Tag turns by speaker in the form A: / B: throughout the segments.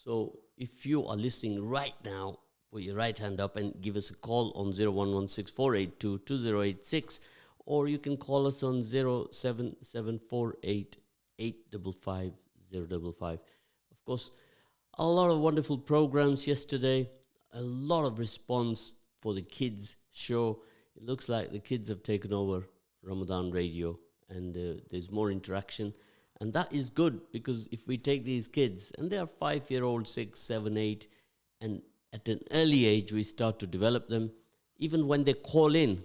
A: So if you are listening right now, put your right hand up and give us a call on 0116-482-2086, or you can call us on 07748-855-055. Of course, a lot of wonderful programs yesterday, a lot of response for the kids show. It looks like the kids have taken over Ramadan radio, and there's more interaction. And that is good, because if we take these kids, and they are 5-year-old, 6, 7, 8, and at an early age we start to develop them, even when they call in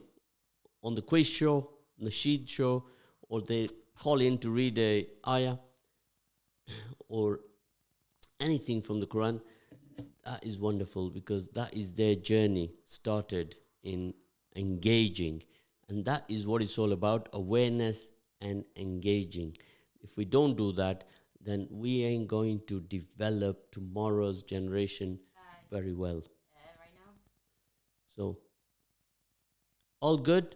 A: on the quiz show, the sheet show, or they call in to read a ayah or anything from the Quran, that is wonderful, because that is their journey started in engaging. And that is what it's all about, awareness and engaging. If we don't do that, then we ain't going to develop tomorrow's generation very well.
B: Right now?
A: So, all good?
B: Okay.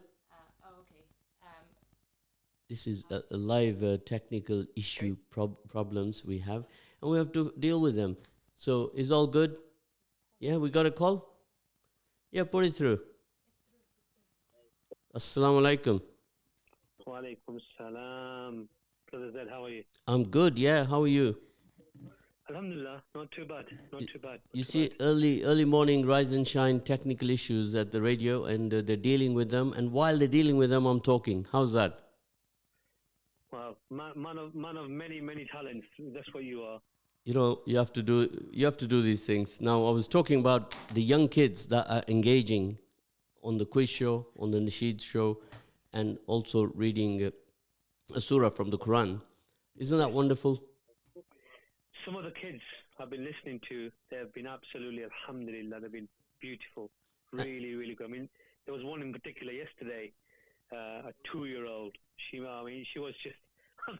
A: This is a live technical issue problems we have, and we have to deal with them. So, is all good? Yeah, we got a call? Yeah, put it through. Assalamu alaikum.
C: Wa alaikum salam. Brother Zed, how are you?
A: I'm good, yeah. How are you?
C: Alhamdulillah, not too bad. Not too bad.
A: You see, early morning, rise and shine technical issues at the radio, and they're dealing with them. And while they're dealing with them, I'm talking. How's that?
C: Wow, man of many talents. That's what you are.
A: You know, you have to do these things. Now, I was talking about the young kids that are engaging on the quiz show, on the Nasheed show, and also reading a surah from the Quran. Isn't that wonderful?
C: Some of the kids I've been listening to, they've been absolutely, alhamdulillah, they've been beautiful. Really, really good. I mean, there was one in particular yesterday, a 2-year-old. She was just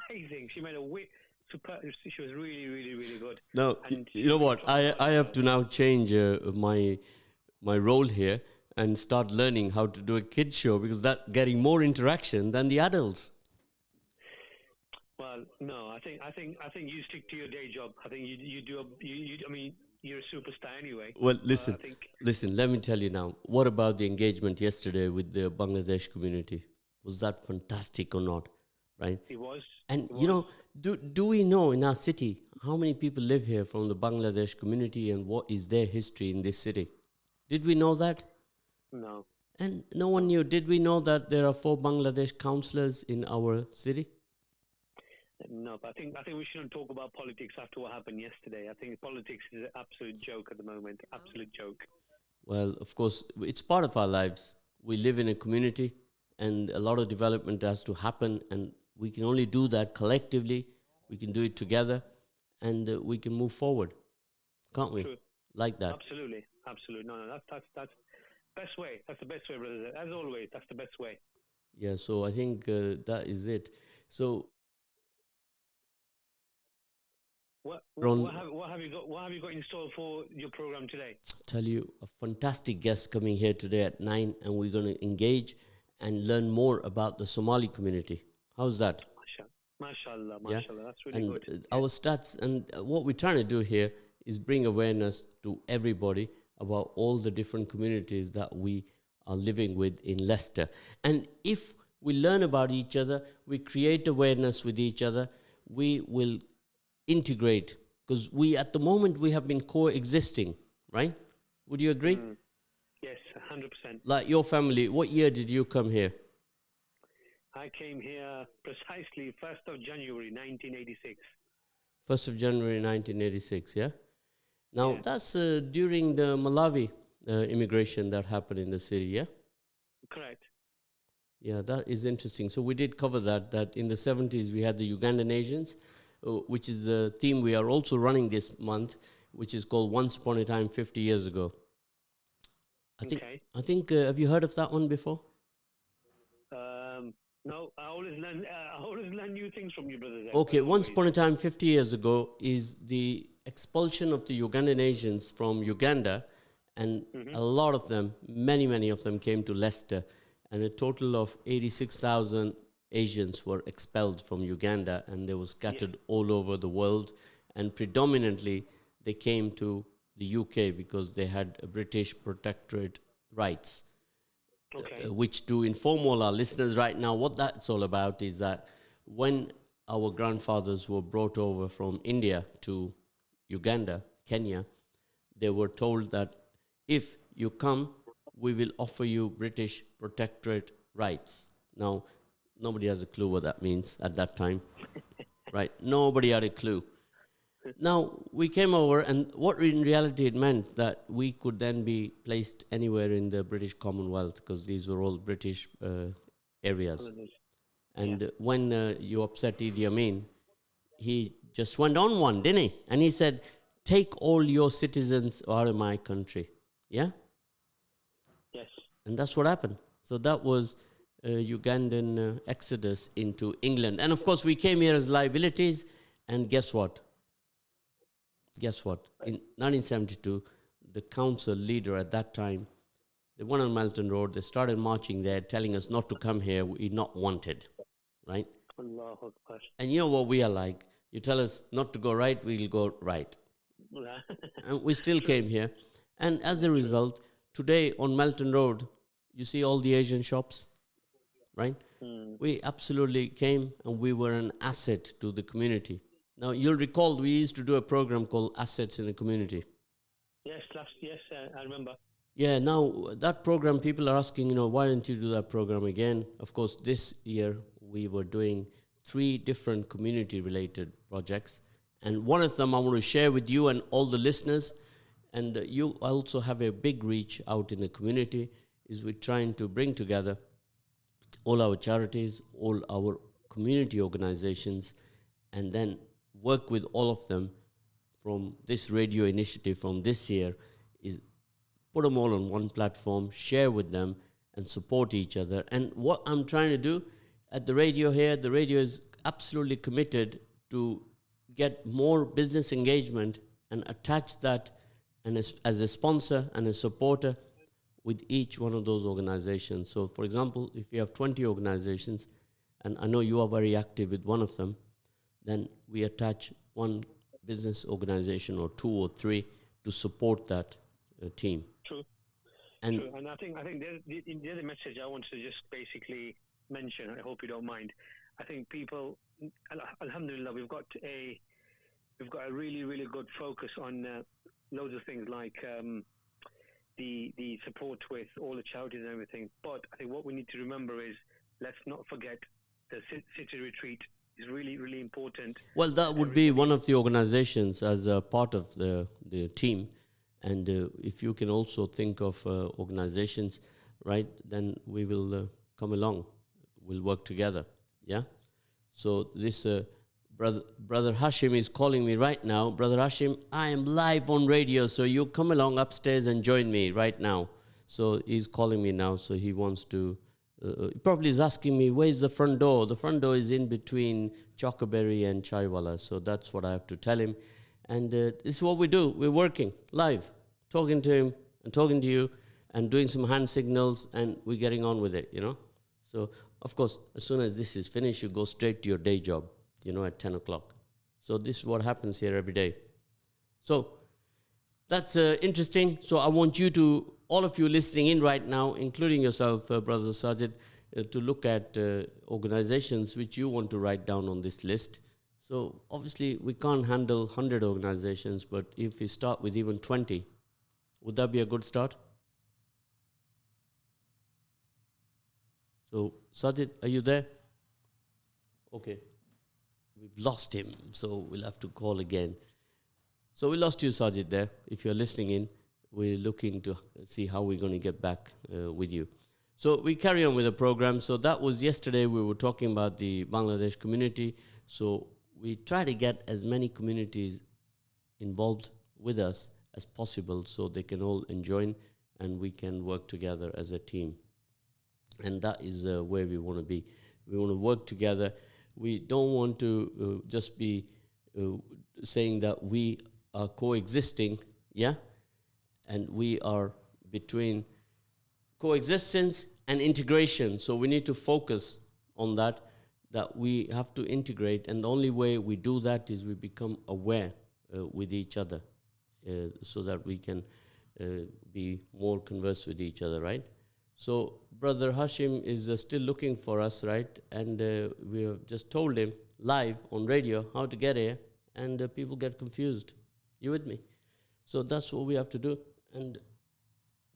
C: amazing. She made she was really, really, really good.
A: Now, you know what? I have to now change my role here and start learning how to do a kids show, because that's getting more interaction than the adults.
C: Well, no, I think you stick to your day job. I think you do. I mean, you're a superstar anyway.
A: Well, listen. Let me tell you now. What about the engagement yesterday with the Bangladesh community? Was that fantastic or not? Right.
C: It was.
A: And you know, do we know in our city how many people live here from the Bangladesh community, and what is their history in this city? Did we know that?
C: No.
A: And no one knew. Did we know that there are 4 Bangladesh councillors in our city?
C: No, but I think we shouldn't talk about politics after what happened yesterday. I think politics is an absolute joke at the moment. Absolute joke.
A: Well, of course, it's part of our lives. We live in a community, and a lot of development has to happen, and we can only do that collectively. We can do it together, and we can move forward, can't we?
C: True.
A: Like that.
C: Absolutely. No, that's best way. That's the best way, brother. As always, that's the best way.
A: Yeah. So I think that is it. So.
C: What have you got in store for your program today?
A: Tell you, a fantastic guest coming here today at 9, and we're going to engage and learn more about the Somali community. How's that?
C: Mashallah,
A: yeah?
C: That's really good.
A: Our stats, and what we're trying to do here is bring awareness to everybody about all the different communities that we are living with in Leicester. And if we learn about each other, we create awareness with each other, we will integrate, because at the moment we have been coexisting, right? Would you agree?
C: Yes, 100%.
A: Like your family, what year did you come here?
C: I came here precisely 1st of January 1986.
A: 1st of January 1986, yeah? Now, that's during the Malawi immigration that happened in the city, yeah?
C: Correct.
A: Yeah, that is interesting. So we did cover that in the 70s we had the Ugandan Asians, which is the theme we are also running this month, which is called Once Upon a Time 50 Years Ago. I think have you heard of that one before?
C: No, I always learn new things from you, brother.
A: Okay, Once Upon a Time 50 years ago is the expulsion of the Ugandan Asians from Uganda, and a lot of them, many of them came to Leicester, and a total of 86,000 Asians were expelled from Uganda, and they were scattered all over the world, and predominantly they came to the UK because they had a British protectorate rights.
C: Okay.
A: Which, to inform all our listeners right now, what that's all about is that when our grandfathers were brought over from India to Uganda, Kenya, they were told that if you come, we will offer you British protectorate rights. Now, nobody has a clue what that means at that time, right? Nobody had a clue. Now, we came over, and what in reality it meant that we could then be placed anywhere in the British Commonwealth, because these were all British areas. And when you upset Idi Amin, he just went on one, didn't he? And he said, take all your citizens out of my country. Yeah?
C: Yes.
A: And that's what happened. So that was Ugandan exodus into England. And of course, we came here as liabilities, and guess what? Guess what? In 1972, the council leader at that time, they went on Melton Road, they started marching there, telling us not to come here, we're not wanted, right?
C: Allahu Akbar.
A: And you know what we are like? You tell us not to go right, we'll go right. And we still came here. And as a result, today on Melton Road, you see all the Asian shops, right? We absolutely came, and we were an asset to the community. Now, you'll recall we used to do a program called Assets in the Community.
C: Yes, I remember.
A: Yeah, now that program, people are asking, why don't you do that program again? Of course, this year we were doing 3 different community-related projects. And one of them I want to share with you and all the listeners. And you also have a big reach out in the community, is we're trying to bring together all our charities, all our community organizations, and then work with all of them from this radio initiative from this year, is put them all on one platform, share with them, and support each other. And what I'm trying to do at the radio here, the radio is absolutely committed to get more business engagement and attach that and as a sponsor and a supporter with each one of those organizations. So, for example, if you have 20 organizations, and I know you are very active with one of them, then we attach one business organization or 2 or 3 to support that team.
C: True.
A: And
C: True. And I think the other message I want to just basically mention, I hope you don't mind. I think people, alhamdulillah, we've got a really, really good focus on loads of things like the support with all the charities and everything. But I think what we need to remember is, let's not forget the city retreat is really, really important.
A: Well, that would be one of the organizations as a part of the team. And if you can also think of organizations, right, then we will come along. We'll work together. Yeah? So this Brother Hashim is calling me right now. Brother Hashim, I am live on radio, so you come along upstairs and join me right now. So he's calling me now, so he wants to... he probably is asking me, where's the front door? The front door is in between Chocoberry and Chaiwala. So that's what I have to tell him. And this is what we do. We're working live, talking to him and talking to you and doing some hand signals, and we're getting on with it, So, of course, as soon as this is finished, you go straight to your day job, at 10 o'clock. So this is what happens here every day. So that's interesting. So I want you to, all of you listening in right now, including yourself, Brother Sajid, to look at organizations which you want to write down on this list. So obviously we can't handle 100 organizations, but if we start with even 20, would that be a good start? So Sajid, are you there? Okay. We've lost him, so we'll have to call again. So we lost you, Sajid, there. If you're listening in, we're looking to see how we're going to get back with you. So we carry on with the program. So that was yesterday. We were talking about the Bangladesh community. So we try to get as many communities involved with us as possible so they can all join and we can work together as a team. And that is where we want to be. We want to work together. We don't want to just be saying that we are coexisting, yeah? And we are between coexistence and integration. So we need to focus on that we have to integrate. And the only way we do that is we become aware with each other. so that we can be more conversed with each other, right? So Brother Hashim is still looking for us, right? And we have just told him live on radio how to get here, and people get confused. You with me? So that's what we have to do. And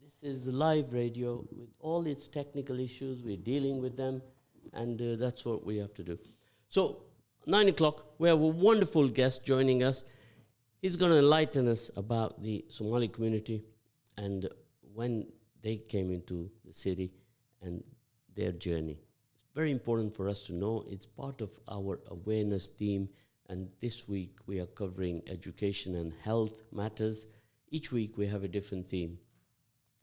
A: this is live radio with all its technical issues. We're dealing with them, and that's what we have to do. So 9 o'clock, we have a wonderful guest joining us. He's going to enlighten us about the Somali community and when they came into the city and their journey. It's very important for us to know. It's part of our awareness theme, and this week we are covering education and health matters. Each week we have a different theme.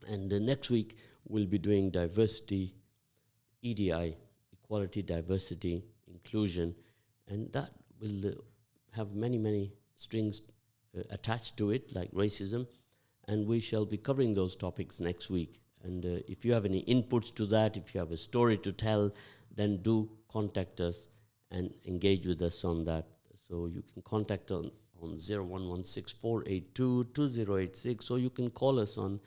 A: And the next week we'll be doing diversity, EDI, equality, diversity, inclusion, and that will have many, many strings attached to it, like racism, and we shall be covering those topics next week. And if you have any inputs to that, if you have a story to tell, then do contact us and engage with us on that. So you can contact us on 0116-482-2086, or you can call us on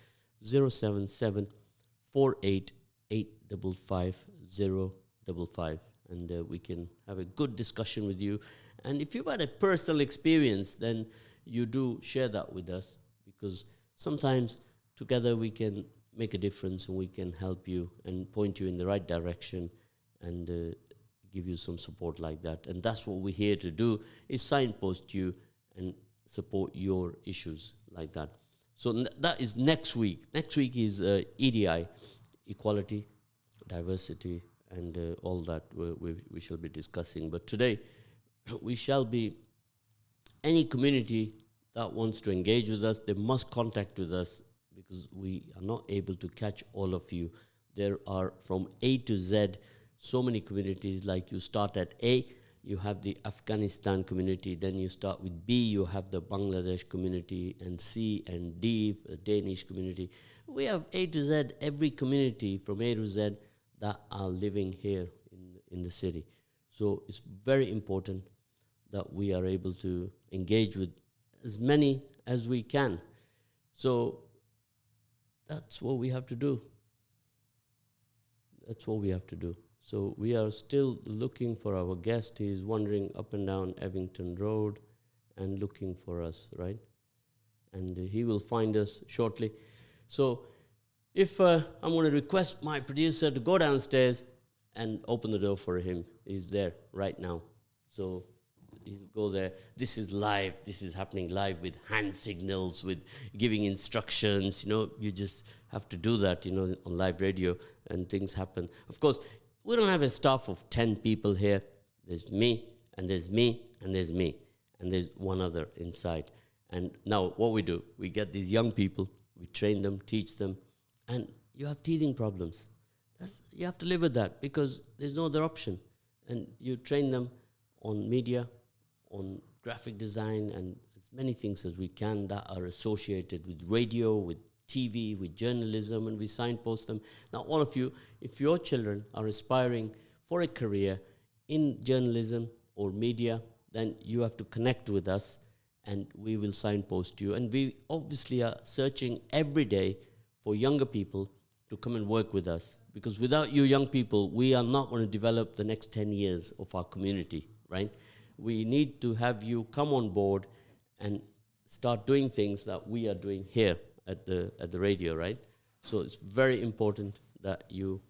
A: 077-488-55055, and we can have a good discussion with you. And if you've had a personal experience, then you do share that with us, because sometimes together we can make a difference and we can help you and point you in the right direction and give you some support like that. And that's what we're here to do, is signpost you and support your issues like that. So that is next week. Next week is EDI, equality, diversity, and all that we shall be discussing. But today we shall be, any community that wants to engage with us, they must contact with us, because we are not able to catch all of you. There are from A to Z so many communities. Like you start at A, you have the Afghanistan community, then you start with B, you have the Bangladesh community, and C and D, the Danish community. We have A to Z, every community from A to Z that are living here in the city. So it's very important that we are able to engage with as many as we can. So that's what we have to do. That's what we have to do. So we are still looking for our guest. He is wandering up and down Evington Road and looking for us, right? And he will find us shortly. So if I'm going to request my producer to go downstairs and open the door for him. He's there right now. So he'll go there. This is live. This is happening live with hand signals, with giving instructions. You know, you just have to do that, you know, on live radio, and things happen. Of course, we don't have a staff of 10 people here. There's me, and there's me, and there's me, and there's one other inside. And now what we do, we get these young people, we train them, teach them, and you have teething problems. You have to live with that, because there's no other option. And you train them on media, on graphic design, and as many things as we can that are associated with radio, with TV, with journalism, and we signpost them. Now, all of you, if your children are aspiring for a career in journalism or media, then you have to connect with us, and we will signpost you. And we obviously are searching every day for younger people to come and work with us, because without you young people, we are not going to develop the next 10 years of our community, right? We need to have you come on board and start doing things that we are doing here at the radio, right? So it's very important that you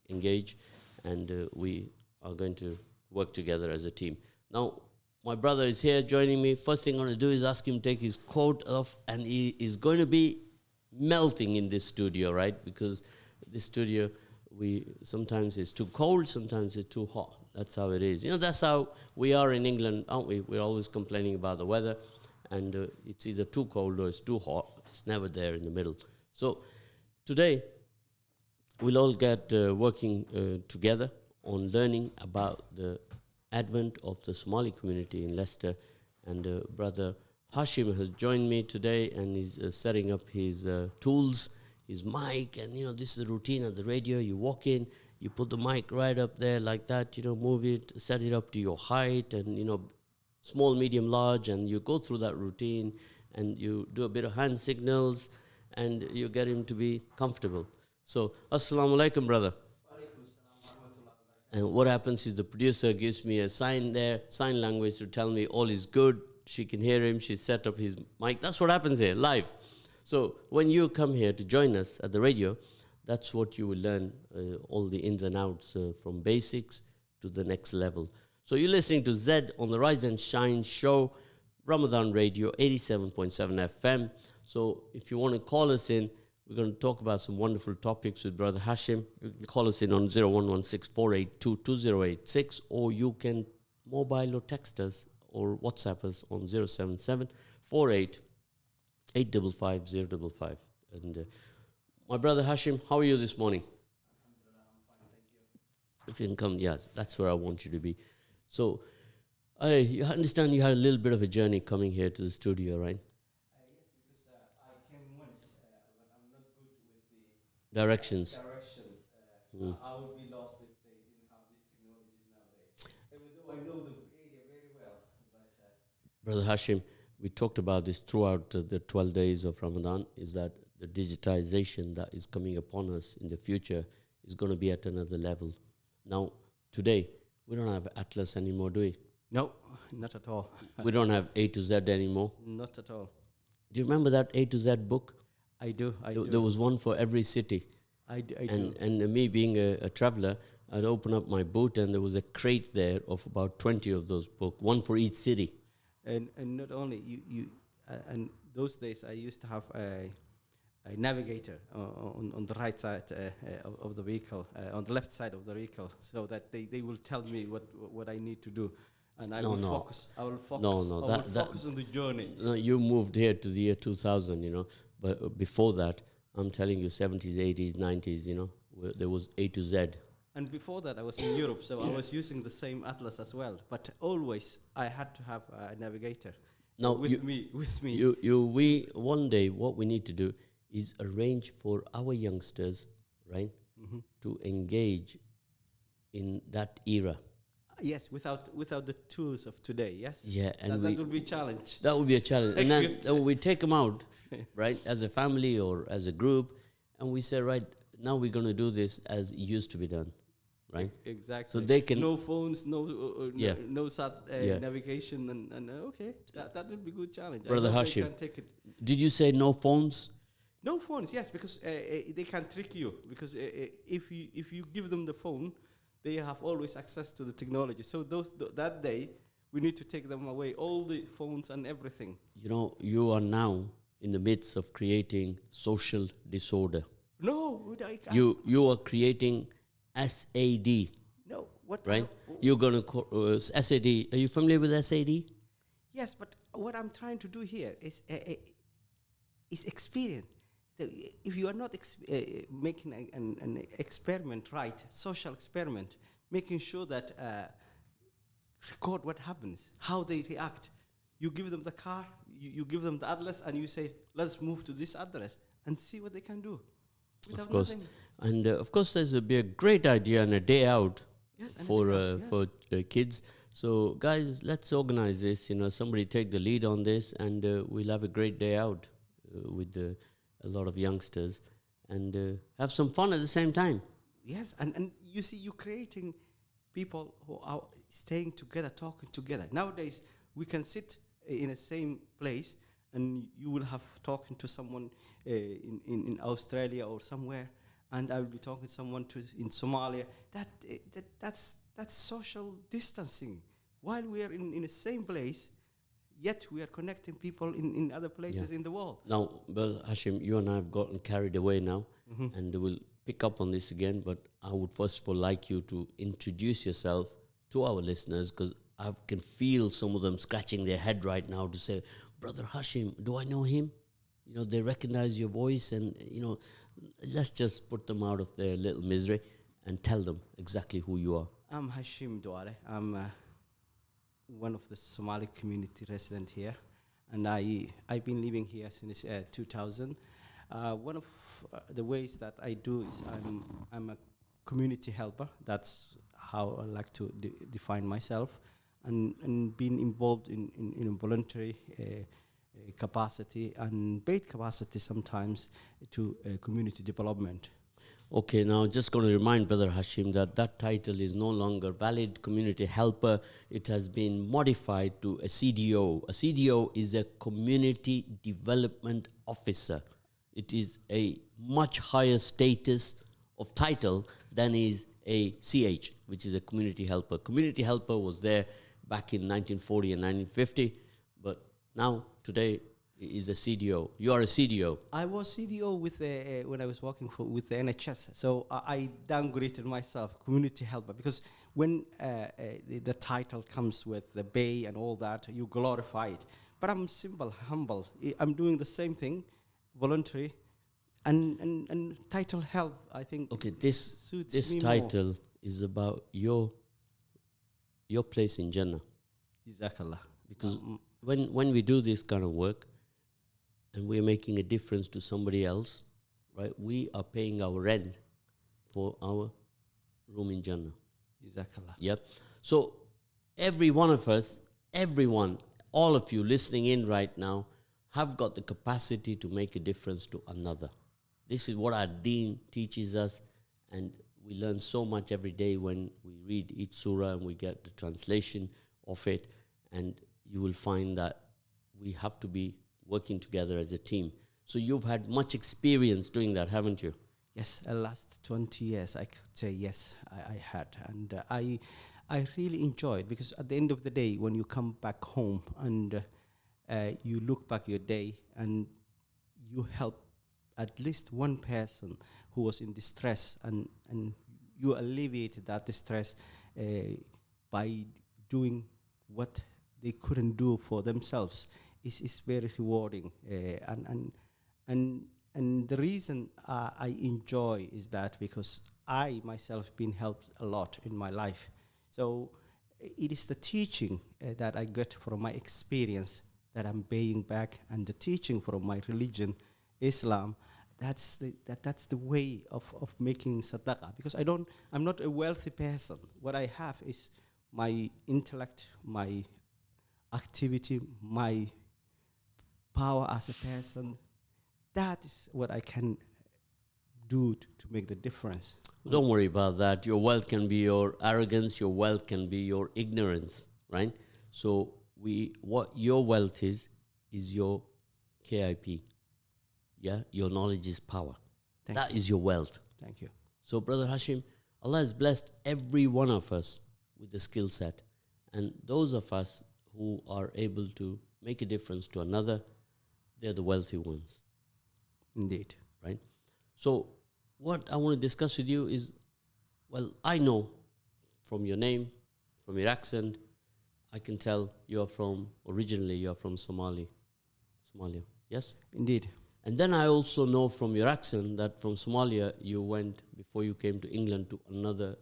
A: engage, and we are going to work together as a team. Now, my brother is here joining me. First thing I'm going to do is ask him to take his coat off, and he is going to be melting in this studio, right? Because this studio, sometimes it's too cold, sometimes it's too hot. That's how it is. You know, that's how we are in England, aren't we? We're always complaining about the weather, and it's either too cold or it's too hot. It's never there in the middle. So today, we'll all get working together on learning about the advent of the Somali community in Leicester. And Brother Hashim has joined me today, and he's setting up his tools, his mic, and, you know, this is the routine of the radio. You walk in, you put the mic right up there like that, you know, move it, set it up to your height, and, you know, small, medium, large, and you go through that routine, and you do a bit of hand signals, and you get him to be comfortable. So, Assalamu alaikum, brother. And what happens is the producer gives me a sign there, sign language, to tell me all is good. She can hear him. She set up his mic. That's what happens here, live. So when you come here to join us at the radio, that's what you will learn, all the ins and outs from basics to the next level. So you're listening to Zed on the Rise and Shine show, Ramadan Radio, 87.7 FM. So if you want to call us in, we're going to talk about some wonderful topics with Brother Hashim. You can call us in on 0116-482-2086, or you can mobile or text us or WhatsApp us on 077-48-855-055. And my brother Hashim, how are you this morning?
D: I'm fine, thank you.
A: If you can come, yeah, that's where I want you to be. So I understand you had a little bit of a journey coming here to the studio, right?
D: Yes, because I came once, but I'm not good with the
A: Directions.
D: I would be lost if they didn't have these technologies nowadays. Even though I know the area very well, but
A: Brother Hashim, we talked about this throughout the 12 days of Ramadan, is that the digitization that is coming upon us in the future is going to be at another level. Now, today, we don't have Atlas anymore, do we?
D: no, not at all.
A: We don't have A to Z anymore.
D: Not at all.
A: Do you remember that A to Z book?
D: I do.
A: There was one for every city.
D: I do.
A: And me being a traveler, I'd open up my boot and there was a crate there of about 20 of those books, one for each city.
D: And not only you and those days I used to have a navigator on the right side of the vehicle, on the left side of the vehicle, so that they will tell me what I need to do, and I will focus. I will focus. I will focus on the journey.
A: No, you moved here to the year 2000, but before that, I'm telling you, 70s, 80s, 90s, there was A to Z.
D: And before that, I was in Europe, so I was using the same atlas as well. But always, I had to have a navigator with me.
A: We one day, what we need to do is arrange for our youngsters, right, to engage in that era.
D: Yes, without the tools of today. Yes.
A: Yeah, and
D: that would be a challenge.
A: That would be a challenge, and then we take them out, right, as a family or as a group, and we say, right, now we're going to do this as it used to be done, right?
D: Exactly.
A: So they can
D: no phones, no navigation, and okay, that would be a good challenge.
A: Brother Hashim,
D: can take it.
A: Did you say no phones?
D: No phones, yes, because they can trick you. Because if you give them the phone, they have always access to the technology. So that day, we need to take them away, all the phones and everything.
A: You are now in the midst of creating social disorder.
D: No,
A: you are creating SAD.
D: No, what?
A: Right? You're going to call SAD. Are you familiar with SAD?
D: Yes, but what I'm trying to do here is experience. If you are not making an experiment right, social experiment, making sure that record what happens, how they react. You give them the car, you give them the address, and you say, let's move to this address and see what they can do.
A: Of course. Nothing. And of course, there's be a great idea and a day out for kids. So, guys, let's organize this. Somebody take the lead on this, and we'll have a great day out with a lot of youngsters and have some fun at the same time.
D: Yes, and you see, you're creating people who are staying together, talking together. Nowadays, we can sit in the same place, and you will have talking to someone in Australia or somewhere, and I will be talking to someone in Somalia. That's social distancing. While we are in the same place, yet we are connecting people in other places in the world.
A: Now, well, Hashim, you and I have gotten carried away now, and we'll pick up on this again, but I would first of all like you to introduce yourself to our listeners, because I can feel some of them scratching their head right now to say, Brother Hashim, do I know him? They recognize your voice, and, let's just put them out of their little misery and tell them exactly who you are.
D: I'm Hashim Duale. I'm one of the Somali community resident here, and I've been living here since 2000. One of the ways that I do is I'm a community helper. That's how I like to define myself, and being involved in voluntary capacity and paid capacity sometimes to community development.
A: Okay, now just going to remind Brother Hashim that that title is no longer valid community helper. It has been modified to a CDO. A CDO is a community development officer. It is a much higher status of title than is a CH, which is a community helper. Community helper was there back in 1940 and 1950, but now, today, is a CDO. You are a CDO.
D: I was CDO with when I was working with the NHS, so I downgraded myself, community helper, because when the title comes with the bay and all that, you glorify it. But I'm simple, humble. I'm doing the same thing, voluntary, and title help. I think.
A: Okay,
D: suits
A: this
D: me
A: title
D: more.
A: is about your place in Jannah.
D: Jazakallah.
A: Because when we do this kind of work, and we're making a difference to somebody else, right? We are paying our rent for our room in Jannah.
D: Jazakallah.
A: Yep. So every one of us, everyone, all of you listening in right now, have got the capacity to make a difference to another. This is what our Deen teaches us, and we learn so much every day when we read each surah and we get the translation of it, and you will find that we have to be working together as a team. So you've had much experience doing that, haven't you?
D: Yes, last 20 years, I could say yes, I had. And I really enjoyed, because at the end of the day, when you come back home and you look back your day and you help at least one person who was in distress, and you alleviated that distress by doing what they couldn't do for themselves, is very rewarding. And the reason I enjoy is that because I myself been helped a lot in my life. So it is the teaching that I get from my experience that I'm paying back, and the teaching from my religion, Islam. That's the way of making sadaqah. Because I'm not a wealthy person. What I have is my intellect, my activity, my power as a person. That is what I can do to make the difference.
A: Don't worry about that. Your wealth can be your arrogance. Your wealth can be your ignorance, right? So what your wealth is your KIP. Yeah, your knowledge is power. That is your wealth.
D: Thank you.
A: So, Brother Hashim, Allah has blessed every one of us with a skill set. And those of us who are able to make a difference to another, they're the wealthy ones.
D: Indeed.
A: Right? So, what I want to discuss with you is, well, I know from your name, from your accent, I can tell originally you're from Somalia. Yes?
D: Indeed.
A: And then I also know from your accent that from Somalia you went, before you came to England, to another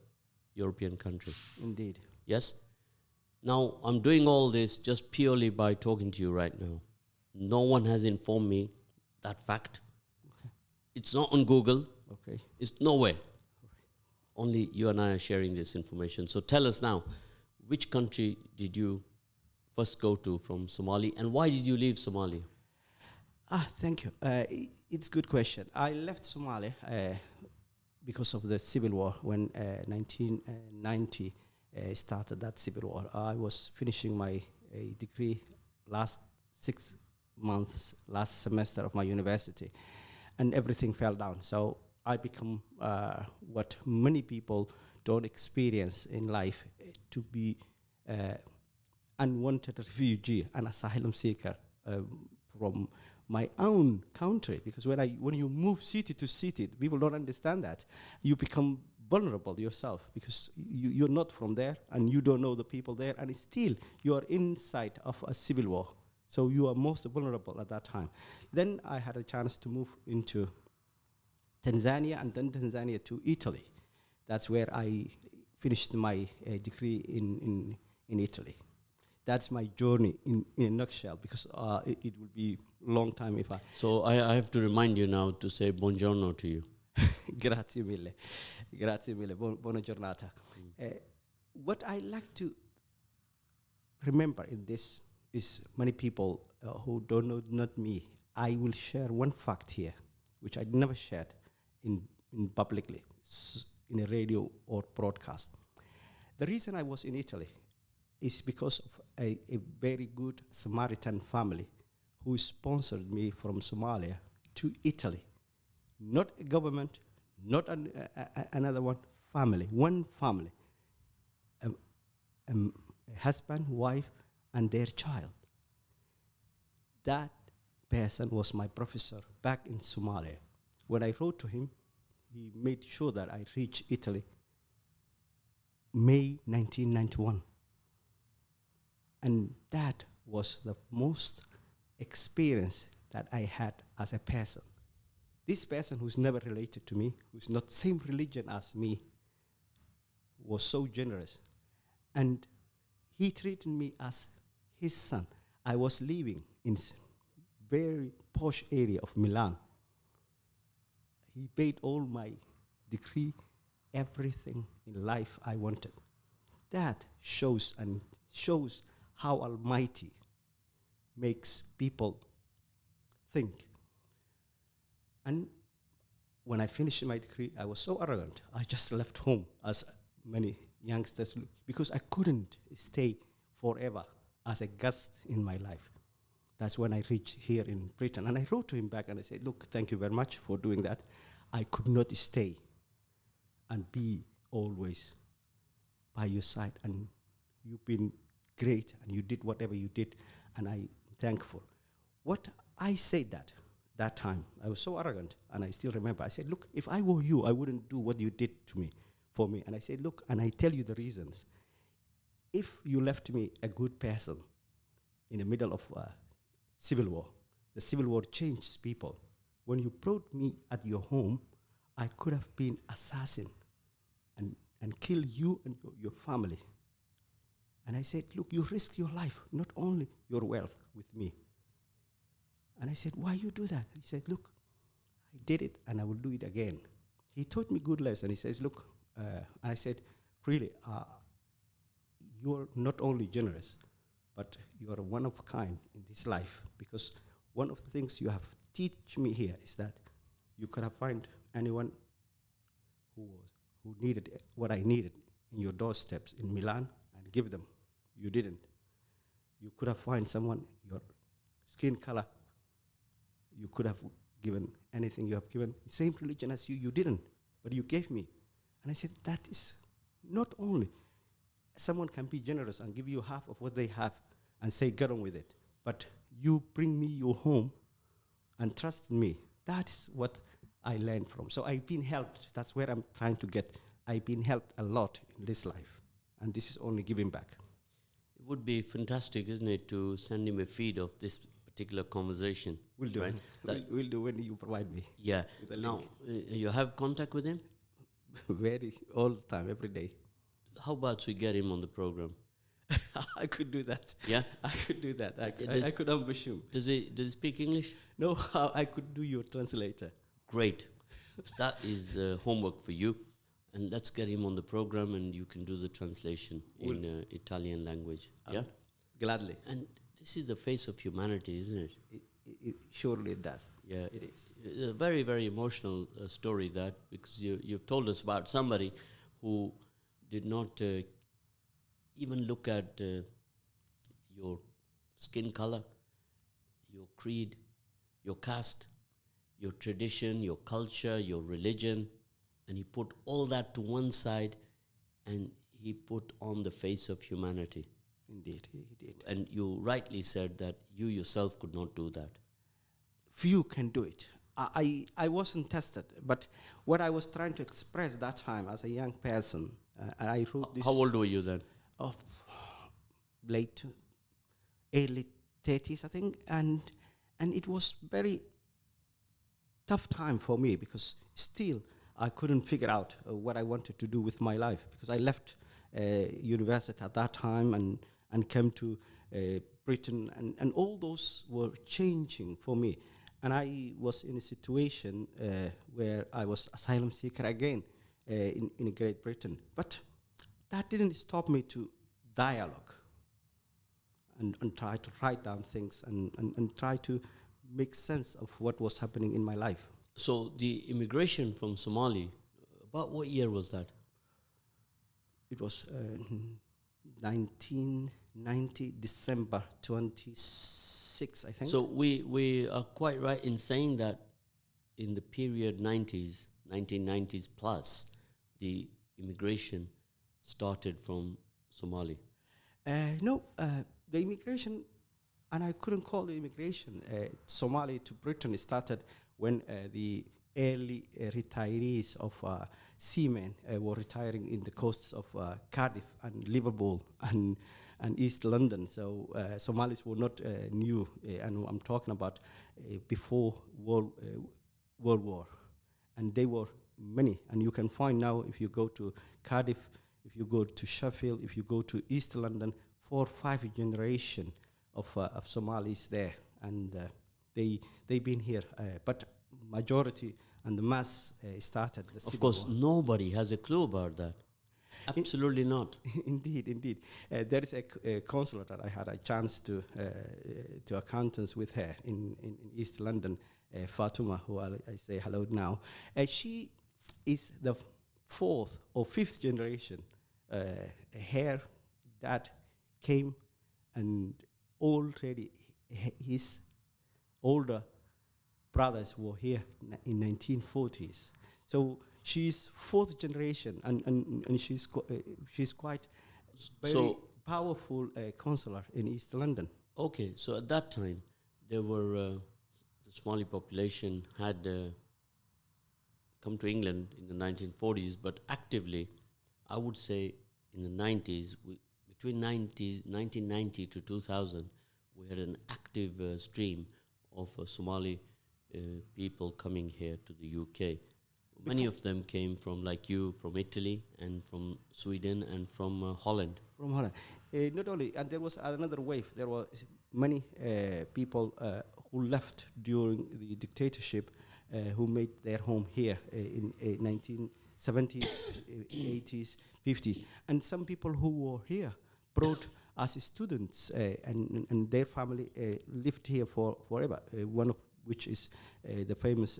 A: European country.
D: Indeed.
A: Yes? Now, I'm doing all this just purely by talking to you right now. No one has informed me that fact. Okay. It's not on Google.
D: Okay.
A: It's nowhere. Only you and I are sharing this information. So tell us now, which country did you first go to from Somalia, and why did you leave Somalia?
D: Thank you. It's a good question. I left Somalia because of the civil war when 1990 started that civil war. I was finishing my degree last 6 months, last semester of my university, and everything fell down. So I become what many people don't experience in life, to be unwanted refugee, an asylum seeker from my own country. Because when you move city to city, people don't understand that. You become vulnerable yourself, because you're not from there and you don't know the people there, and still you are inside of a civil war. So you are most vulnerable at that time. Then I had a chance to move into Tanzania, and then Tanzania to Italy. That's where I finished my degree in Italy. That's my journey in a nutshell, because it would be a long time if I...
A: So I have to remind you now to say buongiorno to you.
D: Grazie mille. Grazie mille. Buona giornata. What I like to remember in this is many people who don't know not me, I will share one fact here, which I never shared in publicly, in a radio or broadcast. The reason I was in Italy is because of a very good Samaritan family who sponsored me from Somalia to Italy. Not a government, not another one family, a husband, wife, and their child. That person was my professor back in Somalia. When I wrote to him, he made sure that I reached Italy May 1991. And that was the most experience that I had as a person. This person who's never related to me, who's not same religion as me, was so generous. And he treated me as his son. I was living in very posh area of Milan. He paid all my degree, everything in life I wanted. That shows how Almighty makes people think. And when I finished my degree, I was so arrogant. I just left home, as many youngsters, because I couldn't stay forever as a guest in my life. That's when I reached here in Britain. And I wrote to him back and I said, look, thank you very much for doing that. I could not stay and be always by your side. And you've been great and you did whatever you did. And I'm thankful. What I said that time, I was so arrogant. And I still remember, I said, look, if I were you, I wouldn't do what you did to me, for me. And I said, look, and I tell you the reasons. If you left me a good person in the middle of civil war, the civil war changed people. When you brought me at your home, I could have been assassin and kill you and your family. And I said, look, you risked your life, not only your wealth with me. And I said, why you do that? He said, look, I did it and I will do it again. He taught me good lesson. He says, look, I said, really, you're not only generous, but you are one of a kind in this life, because one of the things you have teach me here is that you could have found anyone who needed what I needed in your doorsteps in Milan and give them. You didn't. You could have found someone, your skin color, you could have given anything you have given, same religion as you didn't, but you gave me. And I said, that is not only someone can be generous and give you half of what they have and say, get on with it. But you bring me your home and trust me. That's what I learned from. So I've been helped. That's where I'm trying to get. I've been helped a lot in this life. And this is only giving back.
A: It would be fantastic, isn't it, to send him a feed of this particular conversation.
D: We'll do.
A: Right?
D: We'll do when you provide me.
A: Yeah. Now, you have contact with him?
D: All the time, every day.
A: How about we get him on the program?
D: I could do that.
A: Yeah?
D: I could do that. I could ambush him.
A: Does he speak English?
D: No, I could do your translator.
A: Great. That is homework for you. And let's get him on the program and you can do the translation in Italian language. Yeah?
D: Gladly.
A: And this is the face of humanity, isn't it?
D: It surely does.
A: Yeah.
D: It is.
A: A very, very emotional story, that, because you've told us about somebody who did not even look at your skin color, your creed, your caste, your tradition, your culture, your religion, and he put all that to one side and he put on the face of humanity.
D: Indeed, he did.
A: And you rightly said that you yourself could not do that.
D: Few can do it. I wasn't tested, but what I was trying to express that time as a young person, I wrote this.
A: How old were you then?
D: Oh, early 30s, I think, and it was very tough time for me, because still I couldn't figure out what I wanted to do with my life, because I left university at that time and came to Britain, and all those were changing for me. And I was in a situation where I was asylum seeker again in Great Britain. But that didn't stop me to dialogue. and try to write down things and try to make sense of what was happening in my life.
A: So the immigration from Somali, about what year was that?
D: It was 1990, December 26, I think.
A: So we are quite right in saying that in the period 90s, 1990s plus, the immigration started from Somali.
D: No, the immigration, and I couldn't call the immigration, Somali to Britain started when the early retirees of seamen were retiring in the coasts of Cardiff and Liverpool and East London. So Somalis were not new, and I'm talking about before World War. And they were many, and you can find now if you go to Cardiff, if you go to Sheffield, if you go to East London, 4 or 5 generation of Somalis there, and they've been here, but majority and the mass started the Civil
A: Of course,
D: War.
A: nobody has a clue about that. Absolutely not.
D: Indeed. There is a counselor that I had a chance to accountants with her in East London, Fatuma, who I say hello now. She is the 4th or 5th generation. Her dad came, and already his older brothers were here in 1940s. So she's 4th generation, and she's quite very powerful counselor in East London.
A: Okay, so at that time, there were the Somali population had come to England in the 1940s, but actively, I would say in the 90s, between 1990 to 2000, we had an active stream of Somali people coming here to the UK. Many of them came from, like you, from Italy and from Sweden and from Holland.
D: From Holland. Not only, and there was another wave. There were many people who left during the dictatorship who made their home here in 1970s, 80s, 50s. And some people who were here brought as students and their family lived here forever. One of which is the famous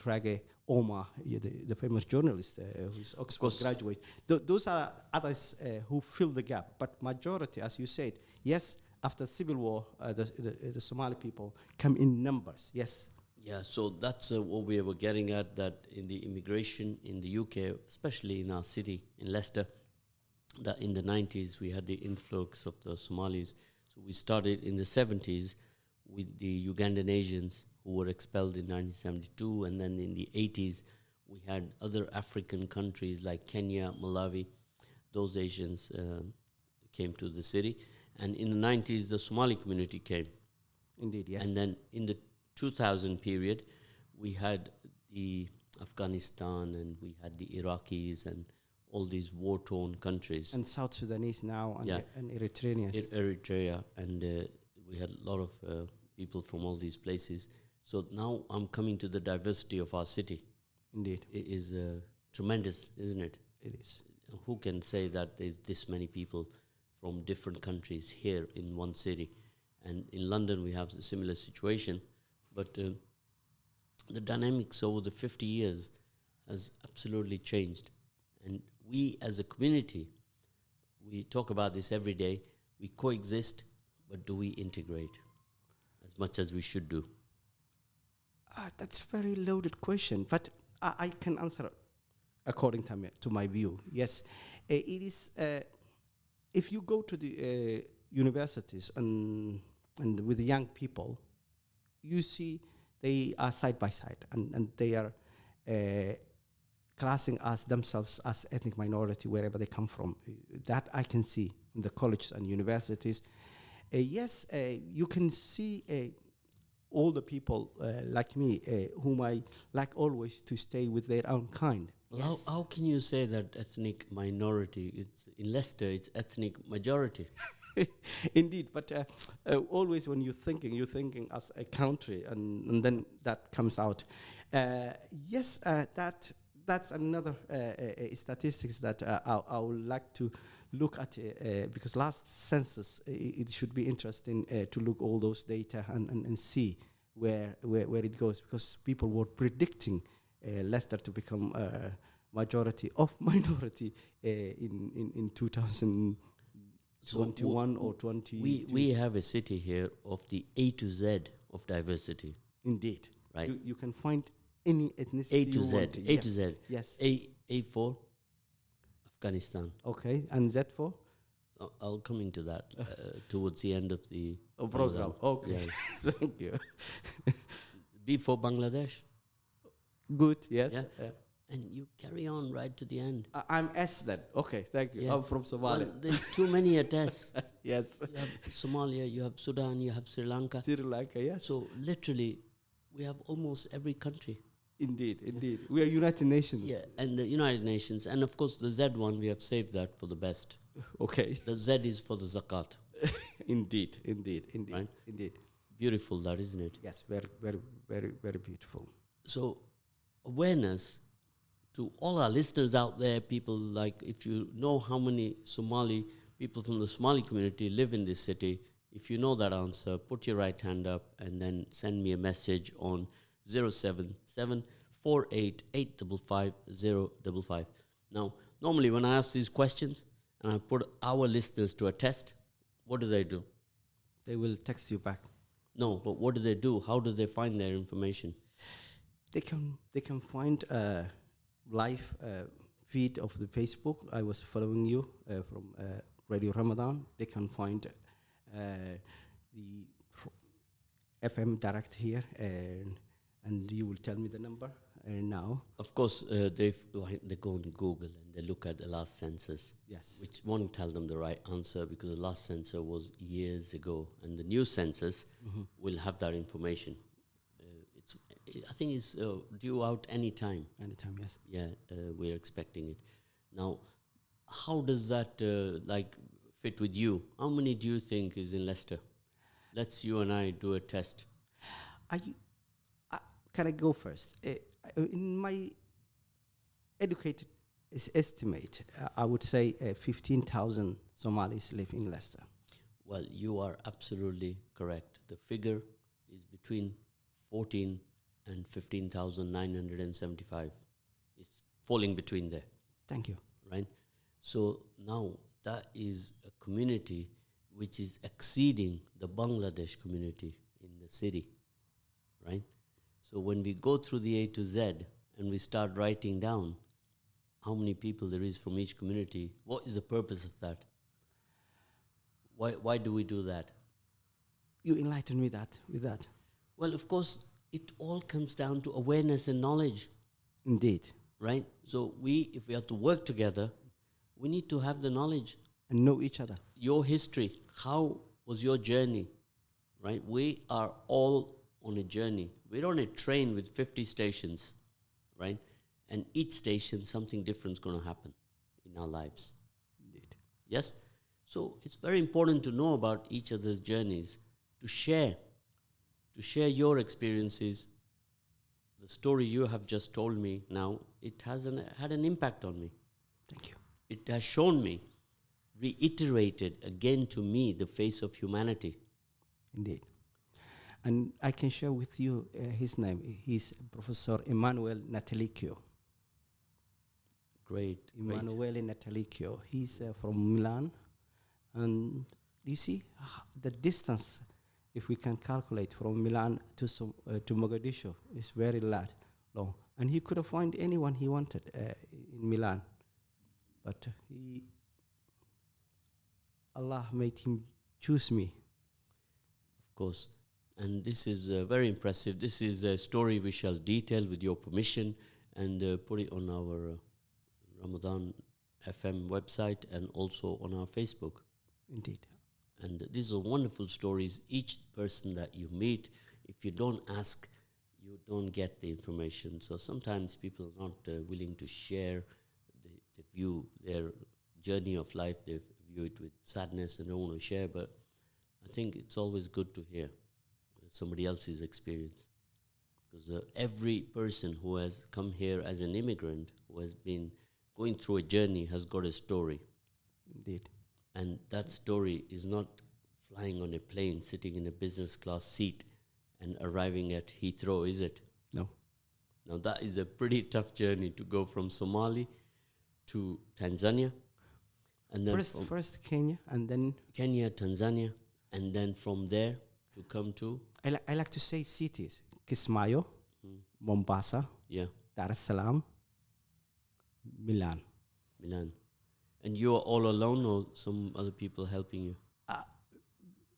D: Rage Omar, the famous journalist who's Oxford graduate. Those are others who fill the gap. But majority, as you said, yes, after Civil War, the Somali people come in numbers, yes.
A: Yeah, so that's what we were getting at, that in the immigration in the UK, especially in our city, in Leicester, that in the 90s we had the influx of the Somalis. So we started in the 70s with the Ugandan Asians who were expelled in 1972, and then in the 80s we had other African countries like Kenya, Malawi. Those Asians came to the city, and in the 90s the Somali community came.
D: Indeed, yes.
A: And then in the 2000 period, we had the Afghanistan and we had the Iraqis and all these war-torn countries.
D: And South Sudanese now, and,
A: Yeah.
D: and Eritreans.
A: Eritrea, and we had a lot of people from all these places. So now I'm coming to the diversity of our city.
D: Indeed.
A: It is tremendous, isn't it?
D: It is.
A: Who can say that there's this many people from different countries here in one city? And in London we have a similar situation. But the dynamics over the 50 years has absolutely changed. And we as a community, we talk about this every day, we coexist, but do we integrate as much as we should do?
D: That's a very loaded question, but I can answer according to my view. Yes, it is. If you go to the universities and with the young people, you see they are side by side, and they are classing as themselves as ethnic minority wherever they come from. That I can see in the colleges and universities. Yes, you can see all the people like me, whom I like always to stay with their own kind.
A: Well, how can you say that ethnic minority? In Leicester, it's ethnic majority.
D: Indeed, but always when you're thinking as a country, and then that comes out. Yes, that's another statistics that I would like to look at because last census it should be interesting to look all those data and see where it goes, because people were predicting Leicester to become majority of minority in 2021 or 20.
A: We have a city here of the A to Z of diversity.
D: Indeed,
A: right?
D: You can find any ethnicity
A: A to
D: you
A: Z.
D: want.
A: A
D: Yes.
A: to Z.
D: Yes.
A: A for Afghanistan.
D: Okay, and Z for
A: I'll come into that towards the end of the
D: program. Okay,
A: Yeah.
D: thank you.
A: B for Bangladesh.
D: Good. Yes.
A: Yeah. And you carry on right to the end.
D: I'm S then. Okay, thank you.
A: Yeah.
D: I'm from Somalia.
A: Well, there's too many at S.
D: Yes.
A: You have Somalia, you have Sudan, you have Sri Lanka.
D: Sri Lanka, yes.
A: So literally, we have almost every country.
D: Indeed. We are United Nations.
A: Yeah, and the United Nations. And of course, the Z one, we have saved that for the best.
D: Okay.
A: The Z is for the zakat.
D: Indeed.
A: Right?
D: Indeed.
A: Beautiful, that, isn't it?
D: Yes, very beautiful.
A: So, awareness to all our listeners out there, people like, if you know how many Somali people from the Somali community live in this city, if you know that answer, put your right hand up and then send me a message on 077 488 Now, normally when I ask these questions and I put our listeners to a test, what do?
D: They will text you back.
A: No, but what do? How do they find their information?
D: They can find a live feed of the Facebook. I was following you from Radio Ramadan. They can find the FM direct here, and you will tell me the number now.
A: Of course, they go on Google and they look at the last census.
D: Yes.
A: Which won't tell them the right answer because the last census was years ago, and the new census will have that information. I think it's due out anytime.
D: Anytime, yes.
A: Yeah, we're expecting it. Now, how does that fit with you? How many do you think is in Leicester? Let's you and I do a test.
D: Can I go first? In my educated estimate, I would say 15,000 Somalis live in Leicester.
A: Well, you are absolutely correct. The figure is between 14 and 15,975. It's falling between there.
D: Thank you.
A: Right? So now that is a community which is exceeding the Bangladesh community in the city. Right? So when we go through the A to Z and we start writing down how many people there is from each community, what is the purpose of that? Why do we do that?
D: You enlighten me with that.
A: Well, of course, it all comes down to awareness and knowledge.
D: Indeed.
A: Right? So if we have to work together, we need to have the knowledge.
D: And know each other.
A: Your history. How was your journey? Right? We are all on a journey. We're on a train with 50 stations. Right? And each station, something different is going to happen in our lives.
D: Indeed.
A: Yes? So it's very important to know about each other's journeys, to share your experiences. The story you have just told me now, it has had an impact on me.
D: Thank you.
A: It has shown me, reiterated again to me the face of humanity.
D: Indeed. And I can share with you his name. He's Professor Emanuele Natalicchio.
A: Great.
D: Emanuele Natalicchio. He's from Milan. And you see the distance, if we can calculate from Milan to Mogadishu, is very long. And he could have found anyone he wanted in Milan. But Allah made him choose me.
A: Of course. And this is very impressive. This is a story we shall detail with your permission and put it on our Ramadan FM website and also on our Facebook.
D: Indeed.
A: And these are wonderful stories. Each person that you meet, if you don't ask, you don't get the information. So sometimes people are not willing to share the view, their journey of life. They view it with sadness and don't want to share. But I think it's always good to hear somebody else's experience. Because every person who has come here as an immigrant, who has been going through a journey, has got a story.
D: Indeed.
A: And that story is not flying on a plane, sitting in a business class seat and arriving at Heathrow, is it?
D: No.
A: Now, that is a pretty tough journey to go from Somali to Tanzania. And then
D: First Kenya, and then
A: Kenya, Tanzania, and then from there to come to,
D: I like to say cities: Kismayo, Mombasa,
A: yeah,
D: Dar es Salaam, Milan.
A: Milan. And you are all alone or some other people helping you?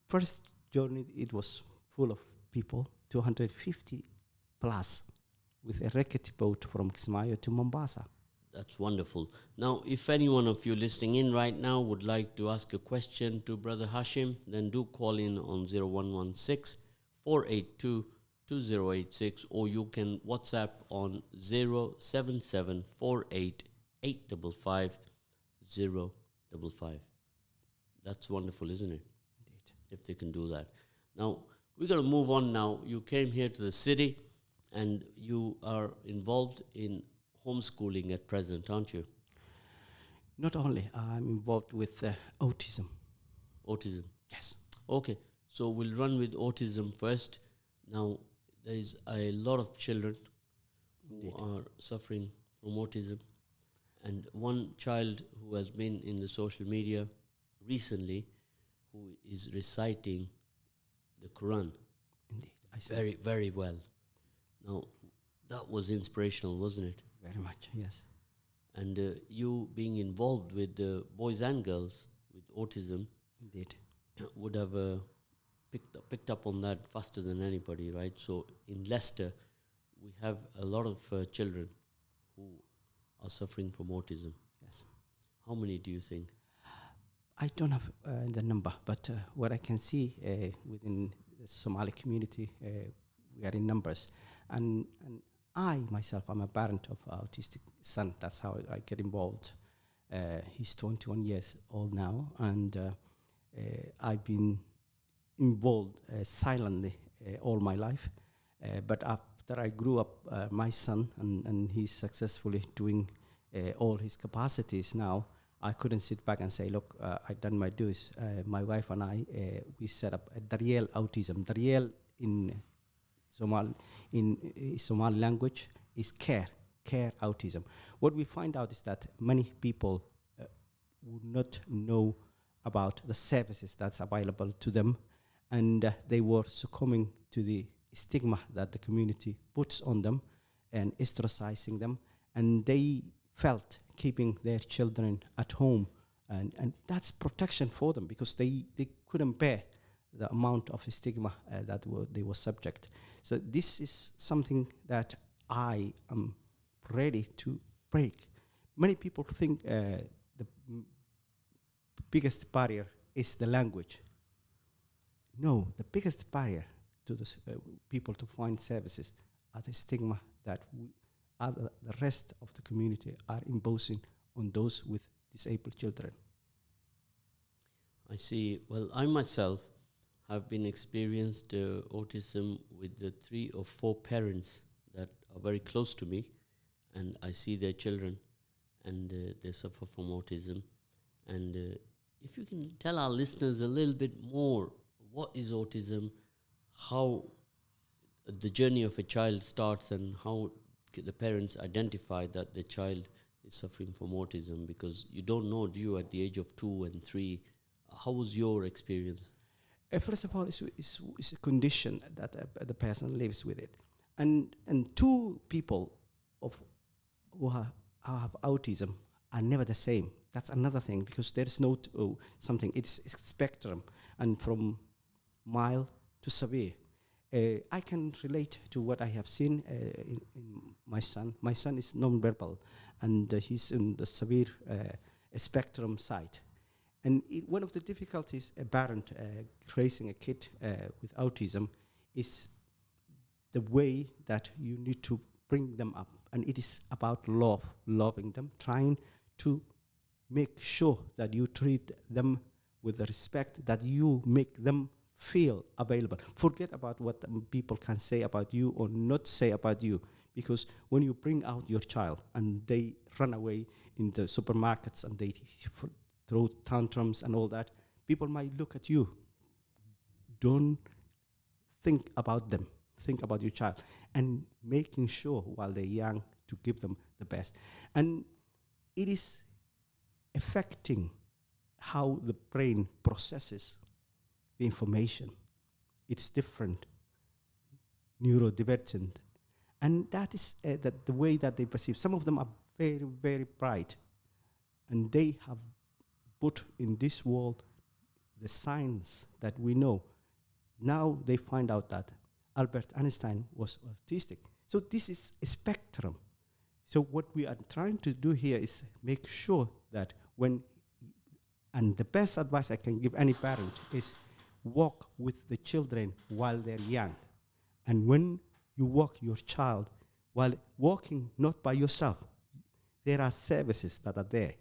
D: First journey, it was full of people, 250 plus, with a rickety boat from Kismayo to Mombasa.
A: That's wonderful. Now, if any one of you listening in right now would like to ask a question to Brother Hashim, then do call in on 0116 482 2086, or you can WhatsApp on 077 48 855 055. That's wonderful, isn't it?
D: Indeed.
A: If they can do that. Now, we're going to move on now. You came here to the city and you are involved in homeschooling at present, aren't you?
D: Not only, I'm involved with autism.
A: Autism.
D: Yes.
A: Okay, so we'll run with autism first. Now, there is a lot of children who are suffering from autism. And one child who has been in the social media recently, who is reciting the Quran
D: Indeed. I see.
A: very, very well. Now, that was inspirational, wasn't it?
D: Very much, yes.
A: And you being involved with boys and girls with autism
D: Indeed.
A: would have picked up on that faster than anybody, right? So in Leicester, we have a lot of children who are suffering from autism.
D: Yes.
A: How many do you think?
D: I don't have the number, but what I can see within the Somali community, we are in numbers. And I, myself, I'm a parent of an autistic son. That's how I get involved. He's 21 years old now, and I've been involved silently all my life. But after I grew up, my son, and he's successfully doing all his capacities now, I couldn't sit back and say, look, I've done my dues. My wife and I, we set up a Dariel Autism. Dariel in Somali language is care autism. What we find out is that many people would not know about the services that's available to them, and they were succumbing to the stigma that the community puts on them and ostracizing them, and they felt keeping their children at home, and that's protection for them because they couldn't bear the amount of stigma that they were subject. So this is something that I am ready to break. Many people think the biggest barrier is the language. No, the biggest barrier to the people to find services are the stigma that the rest of the community are imposing on those with disabled children.
A: I see. Well, I myself have been experienced autism with the 3 or 4 parents that are very close to me, and I see their children, and they suffer from autism. And if you can tell our listeners a little bit more, what is autism, how the journey of a child starts, and how the parents identify that the child is suffering from autism, because you don't know, do you, at the age of 2 and 3? How was your experience?
D: First of all, it's a condition that the person lives with it. And 2 people who have autism are never the same. That's another thing, because there's no something. It's spectrum, and from mild to severe. I can relate to what I have seen in my son. My son is non-verbal, and he's in the severe spectrum side. And one of the difficulties a parent raising a kid with autism is the way that you need to bring them up. And it is about loving them, trying to make sure that you treat them with the respect, that you make them feel available. Forget about what people can say about you or not say about you, because when you bring out your child and they run away in the supermarkets and they throw tantrums and all that, people might look at you. Don't think about them. Think about your child and making sure while they're young to give them the best. And it is affecting how the brain processes the information. It's different, neurodivergent. And that is that the way that they perceive. Some of them are very, very bright. And they have put in this world the science that we know. Now they find out that Albert Einstein was autistic. So this is a spectrum. So what we are trying to do here is make sure that and the best advice I can give any parent is walk with the children while they're young. And when you walk your child, while walking not by yourself, there are services that are there.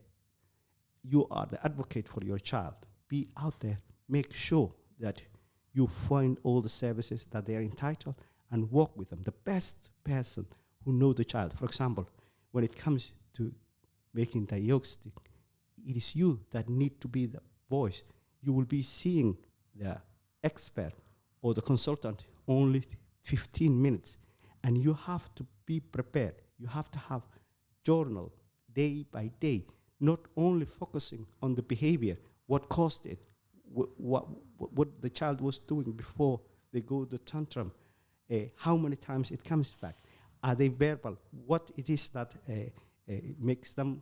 D: You are the advocate for your child. Be out there. Make sure that you find all the services that they are entitled and walk with them. The best person who knows the child. For example, when it comes to making diagnostic, it is you that need to be the voice. You will be seeing the expert or the consultant only 15 minutes, and you have to be prepared. You have to have journal day by day, not only focusing on the behavior, what caused it, what the child was doing before they go to tantrum, how many times it comes back, are they verbal, what it is that makes them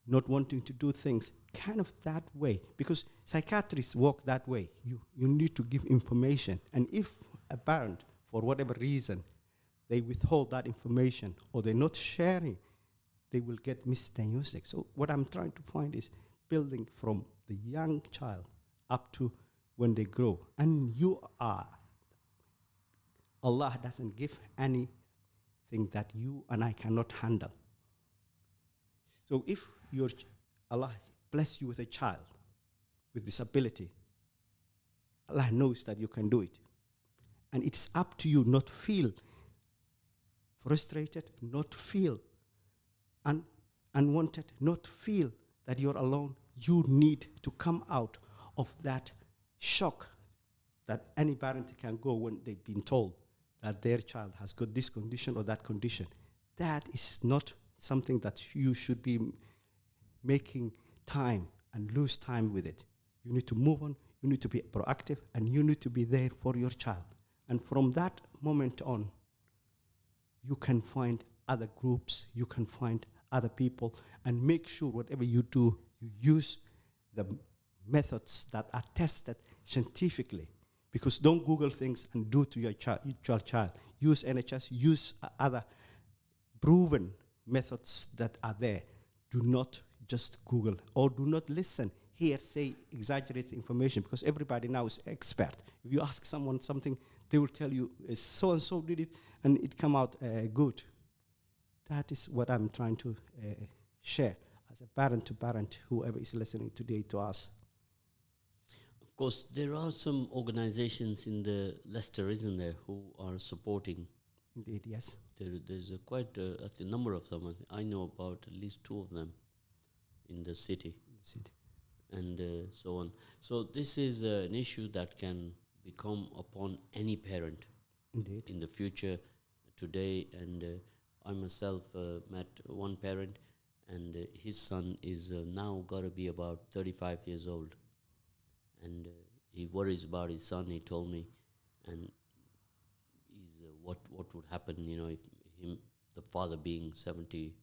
D: not wanting to do things, kind of that way. Because psychiatrists work that way. You need to give information. And if a parent, for whatever reason, they withhold that information or they're not sharing, they will get misdiagnosed. So what I'm trying to point is building from the young child up to when they grow. And Allah doesn't give anything that you and I cannot handle. So if Allah bless you with a child with disability, Allah knows that you can do it. And it's up to you not feel frustrated, not feel unwanted, not feel that you're alone. You need to come out of that shock that any parent can go when they've been told that their child has got this condition or that condition. That is not something that you should be making time and lose time with it. You need to move on, you need to be proactive, and you need to be there for your child. And from that moment on, you can find other groups, you can find other people, and make sure whatever you do, you use the methods that are tested scientifically. Because don't Google things and do to your child. Use NHS, use other proven methods that are there. Do not just Google or do not listen, hearsay, exaggerated information, because everybody now is expert. If you ask someone something, they will tell you so-and-so did it and it come out good. That is what I'm trying to share as a parent to parent, whoever is listening today to us.
A: Of course, there are some organizations in the Leicester, isn't there, who are supporting.
D: Indeed, yes.
A: There's quite a number of them. I know about at least 2 of them in the city. And so on. So this is an issue that can become upon any parent.
D: Indeed.
A: In the future, today. And I myself met one parent, and his son is now got to be about 35 years old. And he worries about his son, he told me. And he's, what would happen, if the father being 70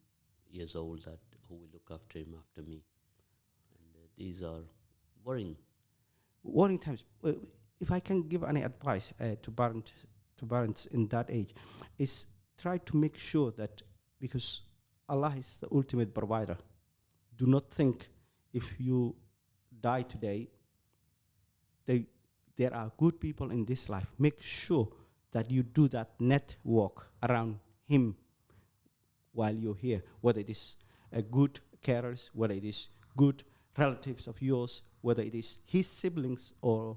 A: years old, that who will look after him after me. And these are worrying.
D: Worrying times. If I can give any advice to parents in that age, is try to make sure that, because Allah is the ultimate provider, do not think if you die today, there are good people in this life. Make sure that you do that network around him while you're here, whether it is a good carers, whether it is good relatives of yours, whether it is his siblings or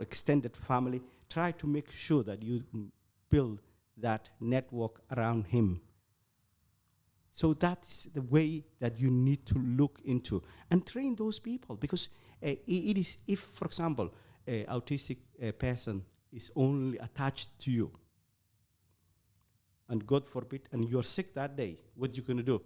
D: extended family. Try to make sure that you build that network around him. So that's the way that you need to look into and train those people, because it is, if, for example, an autistic person is only attached to you, and God forbid, and you're sick that day, what you going to do?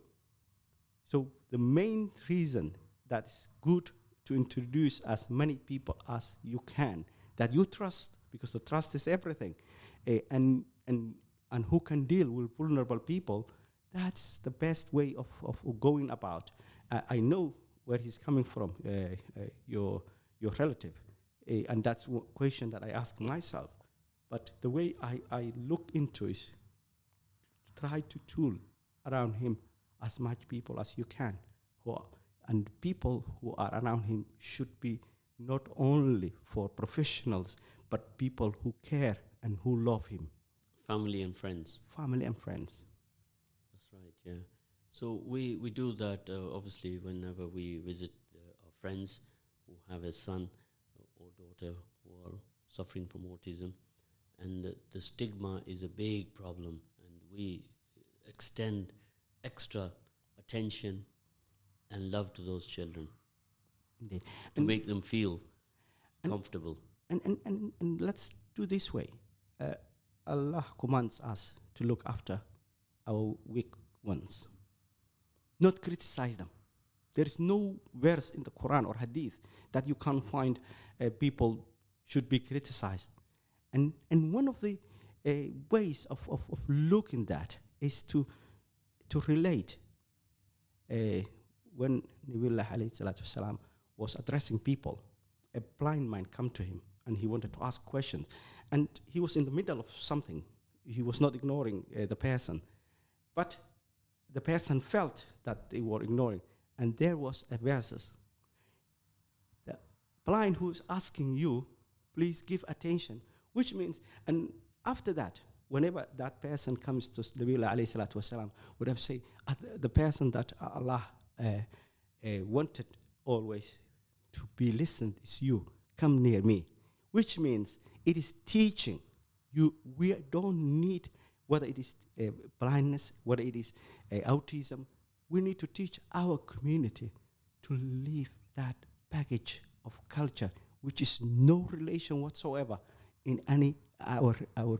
D: So the main reason that it's good to introduce as many people as you can, that you trust, because the trust is everything, and who can deal with vulnerable people. That's the best way of going about. I know where he's coming from, your relative, and that's one question that I ask myself. But the way I look into is try to tool around him as much people as you can, and people who are around him should be not only for professionals, but people who care and who love him.
A: Family and friends.
D: Family and friends.
A: That's right, yeah. So we do that, obviously, whenever we visit our friends who have a son or daughter who are suffering from autism. And the stigma is a big problem, and we extend extra attention and love to those children.
D: Indeed.
A: To make them feel comfortable.
D: And let's do this way. Allah commands us to look after our weak ones, not criticize them. There is no verse in the Quran or Hadith that you can't find people should be criticized. And one of the ways of looking that is to relate. When Nabiullah alayhi salatu wasalam was addressing people, a blind man come to him and he wanted to ask questions. And he was in the middle of something. He was not ignoring the person. But the person felt that they were ignoring. And there was a verse. The blind who is asking you, please give attention. Which means, and after that, whenever that person comes to Nabiullah alayhi salatu wasalam, would have said, the person that Allah wanted always to be listened is you. Come near me. Which means it is teaching you. We don't need, whether it is blindness, whether it is autism, we need to teach our community to leave that baggage of culture, which is no relation whatsoever in any our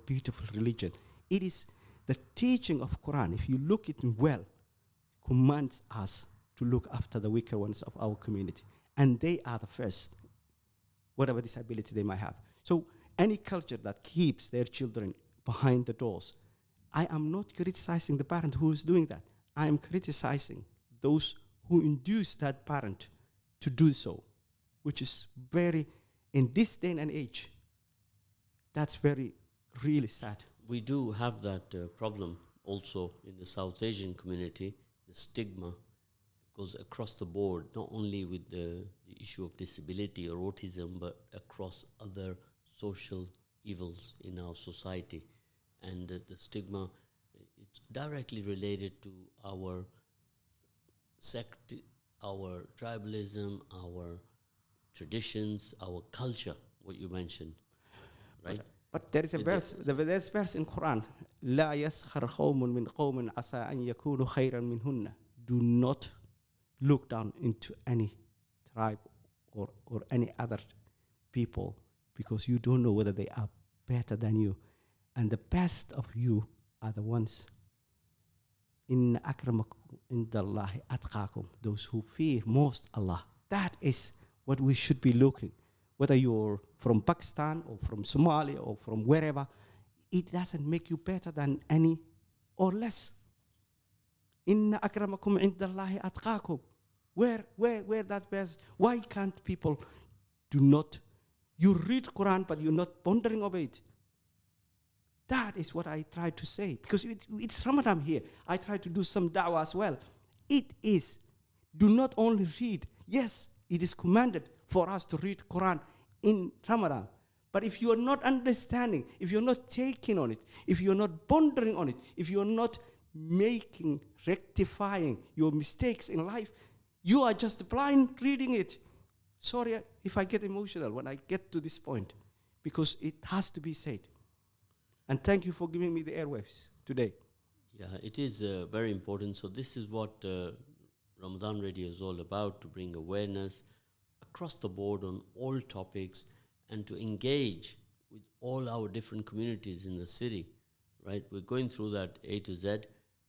D: beautiful religion. It is the teaching of Quran, if you look at it well, commands us to look after the weaker ones of our community. And they are the first, whatever disability they might have. So any culture that keeps their children behind the doors, I am not criticizing the parent who is doing that. I am criticizing those who induce that parent to do so, which is very, in this day and age, that's very, really sad.
A: We do have that problem also in the South Asian community. The stigma goes across the board, not only with the issue of disability or autism, but across other social evils in our society. And the stigma, it's directly related to our sect, our tribalism, our traditions, our culture, what you mentioned, right?
D: But there is a verse, there's a verse in Quran, لا يسخر قوم من قوم عسى أن يكونوا خيرا منهن. Do not look down into any tribe or any other people, because you don't know whether they are better than you. And the best of you are the ones. إن أكرمكم عند الله أتقاكم. Those who fear most Allah. That is what we should be looking. Whether you're from Pakistan or from Somalia or from wherever, it doesn't make you better than any or less. Inna akramakum indallahi atqakum. Where that verse? Why can't people do not? You read Quran, but you're not pondering over it. That is what I try to say, because it's Ramadan here. I try to do some da'wah as well. It is, do not only read. Yes, it is commanded for us to read Quran in Ramadan. But if you are not understanding, if you're not taking on it, if you're not pondering on it, if you're not rectifying your mistakes in life, you are just blind reading it. Sorry if I get emotional when I get to this point, because it has to be said. And thank you for giving me the airwaves today.
A: Yeah, it is very important. So this is what Ramadan Radio is all about, to bring awareness across the board on all topics and to engage with all our different communities in the city, right? We're going through that A to Z,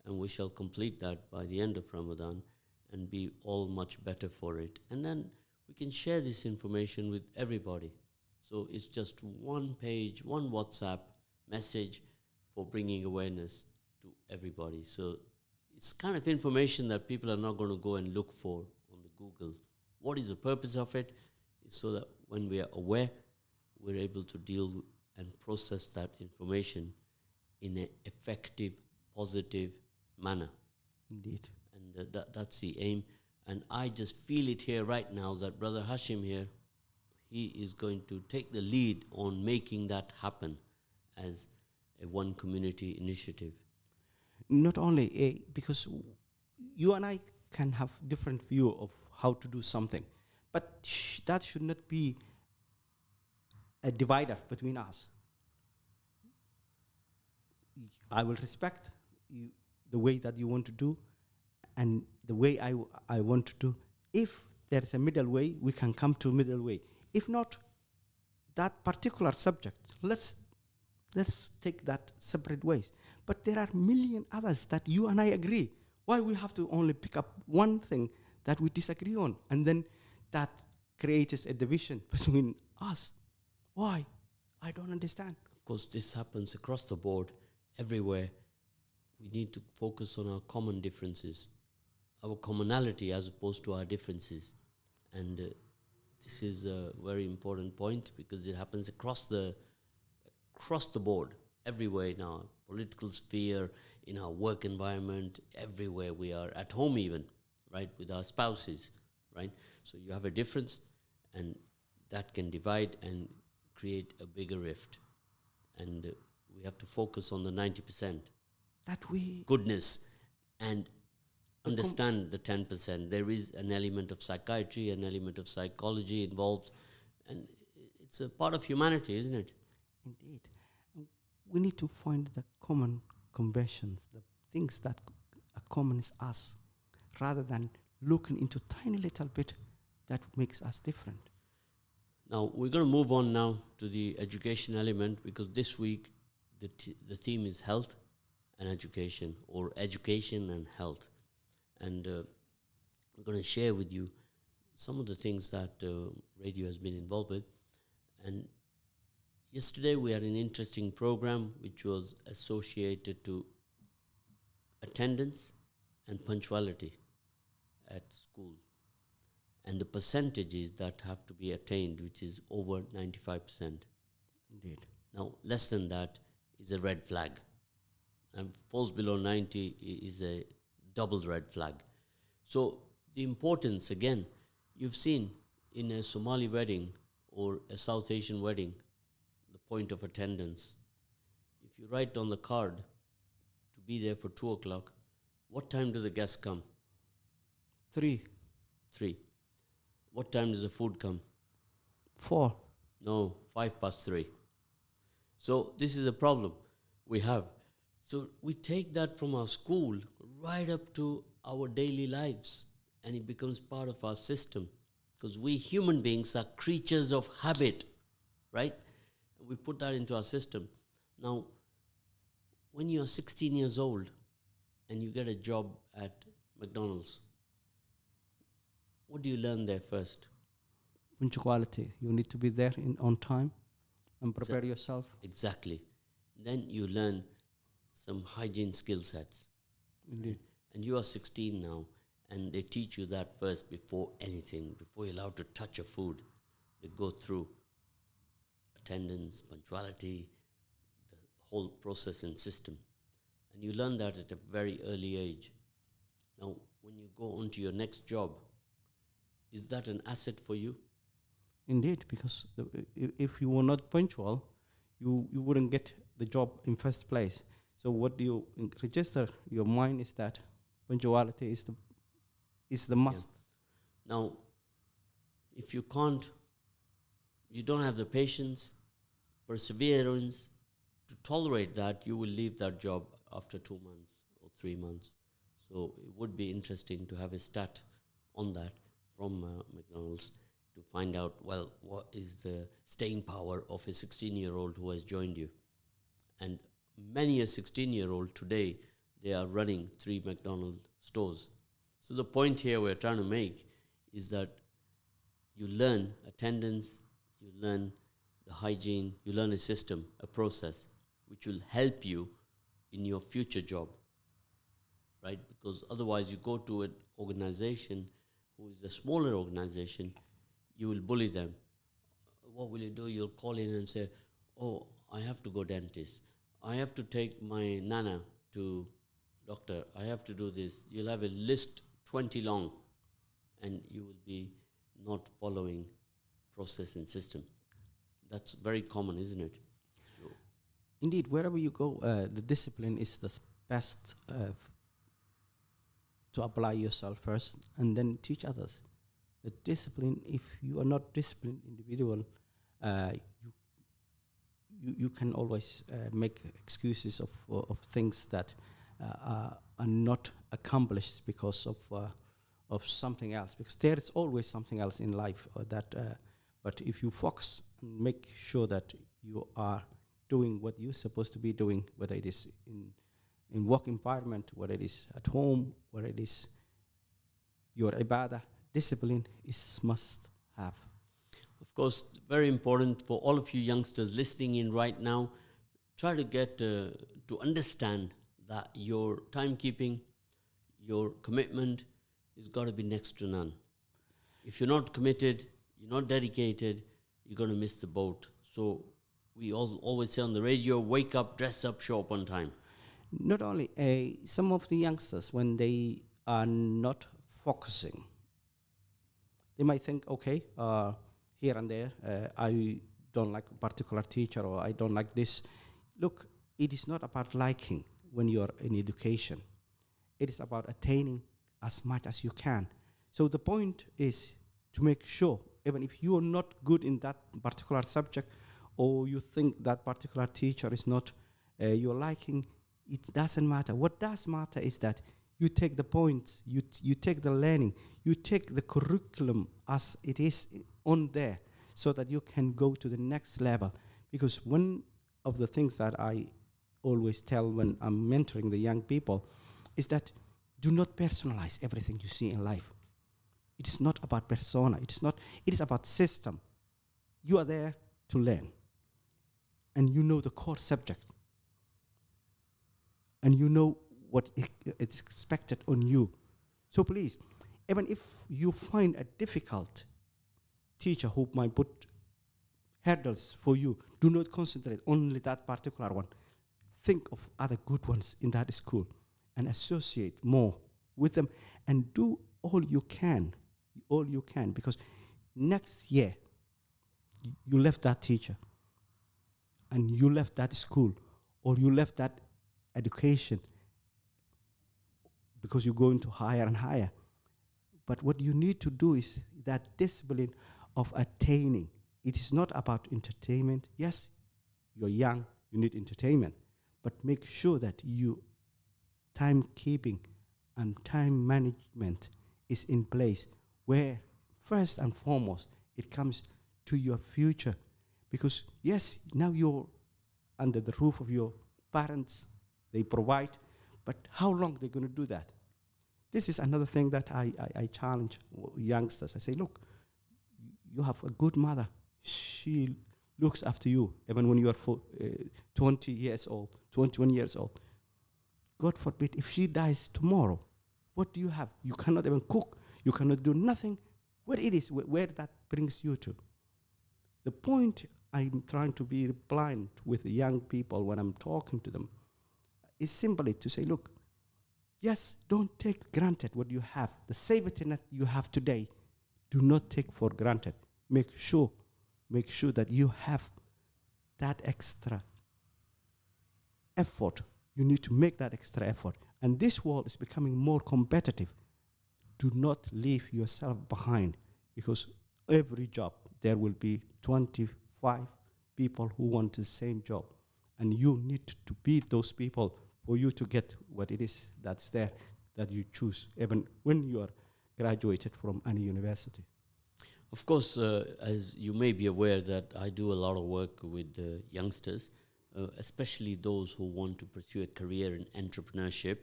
A: and we shall complete that by the end of Ramadan and be all much better for it. And then we can share this information with everybody. So it's just one page, one WhatsApp message for bringing awareness to everybody. So it's kind of information that people are not going to go and look for on the Google. What is the purpose of it? It's so that when we are aware, we're able to deal and process that information in an effective, positive manner.
D: Indeed.
A: And that's the aim. And I just feel it here right now that Brother Hashim here, he is going to take the lead on making that happen as a one community initiative.
D: Not only because you and I can have different view of how to do something, but that should not be a divider between us. I will respect you, the way that you want to do, and the way I want to do. If there is a middle way, we can come to middle way. If not, that particular subject, let's take that separate ways. But there are million others that you and I agree. Why we have to only pick up one thing that we disagree on, and then that creates a division between us? Why? I don't understand.
A: Of course, this happens across the board, everywhere. We need to focus on our common differences, our commonality as opposed to our differences. And this is a very important point because it happens across the board, everywhere in our political sphere, in our work environment, everywhere we are, at home even, right, with our spouses, right? So you have a difference, and that can divide and create a bigger rift. And we have to focus on the 90%.
D: That we
A: Goodness, and understand the 10%. There is an element of psychiatry, an element of psychology involved, and it's a part of humanity, isn't it?
D: Indeed. We need to find the common conventions, the things that are common as us, rather than looking into tiny little bit that makes us different.
A: Now, we're going to move on now to the education element, because this week the theme is health and education, or education and health. And we're going to share with you some of the things that radio has been involved with. And yesterday we had an interesting program which was associated to attendance and punctuality at school, and the percentages that have to be attained, which is over 95%.
D: Indeed.
A: Now, less than that is a red flag, and falls below 90 is a double red flag. So the importance, again, you've seen in a Somali wedding or a South Asian wedding, the point of attendance. If you write on the card to be there for 2 o'clock, what time do the guests come?
D: 3,
A: 3. What time does the food come?
D: 4.
A: No, 3:05. So this is a problem we have. So we take that from our school right up to our daily lives, and it becomes part of our system, because we human beings are creatures of habit, right? We put that into our system. Now, when you're 16 years old and you get a job at McDonald's, what do you learn there first?
D: Punctuality. You need to be there on time and prepare yourself.
A: Exactly. Then you learn some hygiene skill sets.
D: Indeed.
A: And you are 16 now, and they teach you that first before anything, before you're allowed to touch a food. They go through attendance, punctuality, the whole process and system. And you learn that at a very early age. Now, when you go on to your next job, is that an asset for you?
D: Indeed, because if you were not punctual, you wouldn't get the job in first place. So what do you register your mind is that punctuality is the must.
A: Yeah. Now, if you don't have the patience, perseverance to tolerate that, you will leave that job after 2 months or 3 months. So it would be interesting to have a stat on that from McDonald's to find out, well, what is the staying power of a 16-year-old who has joined you. And many a 16-year-old today, they are running 3 McDonald's stores. So the point here we're trying to make is that you learn attendance, you learn the hygiene, you learn a system, a process, which will help you in your future job, right? Because otherwise you go to an organization who is a smaller organization, you will bully them. What will you do? You'll call in and say, oh, I have to go dentist. I have to take my nana to doctor. I have to do this. You'll have a list 20 long, and you will be not following process and system. That's very common, isn't it? So
D: Indeed, wherever you go, the discipline is the best to apply yourself first and then teach others. The discipline, if you are not disciplined individual, you can always make excuses of things that are not accomplished because of something else. Because there is always something else in life but if you focus and make sure that you are doing what you're supposed to be doing, whether it is in work environment, whether it is at home, whether it is your ibadah, discipline is must have.
A: of course, very important for all of you youngsters listening in right now, try to get to understand that your timekeeping, your commitment has got to be next to none. If you're not committed, you're not dedicated, you're going to miss the boat. So we always say on the radio, wake up, dress up, show up on time.
D: Not only, some of the youngsters, when they are not focusing, they might think, okay, here and there, I don't like a particular teacher or I don't like this. Look, it is not about liking when you're in education. It is about attaining as much as you can. So the point is to make sure, even if you are not good in that particular subject or you think that particular teacher is not your liking, it doesn't matter. What does matter is that you take the points, you take the learning, you take the curriculum as it is on there so that you can go to the next level. Because one of the things that I always tell when I'm mentoring the young people is that do not personalize everything you see in life. It is not about persona. It is about system. You are there to learn. And you know the core subject. And you know what is expected on you. So please, even if you find a difficult teacher who might put hurdles for you, do not concentrate only that particular one. Think of other good ones in that school and associate more with them and do all you can, because next year you left that teacher and you left that school or you left that education because you're going to higher and higher. But what you need to do is that discipline of attaining. It is not about entertainment. Yes, you're young, you need entertainment, but make sure that you timekeeping and time management is in place where first and foremost it comes to your future. Because yes, now you're under the roof of your parents, they provide, but how long they're going to do that? This is another thing that I challenge youngsters. I say, look, you have a good mother. She looks after you, even when you are 20 years old, 21 years old. God forbid, if she dies tomorrow, what do you have? You cannot even cook. You cannot do nothing. What it is, where that brings you to. The point I'm trying to be blind with young people when I'm talking to them is simply to say, look, yes, don't take granted what you have. The safety net you have today, do not take for granted. Make sure that you have that extra effort. You need to make that extra effort. And this world is becoming more competitive. Do not leave yourself behind, because every job, there will be 25 people who want the same job. And you need to be those people for you to get what it is that's there that you choose, even when you are graduated from any university?
A: Of course, as you may be aware that I do a lot of work with youngsters, especially those who want to pursue a career in entrepreneurship.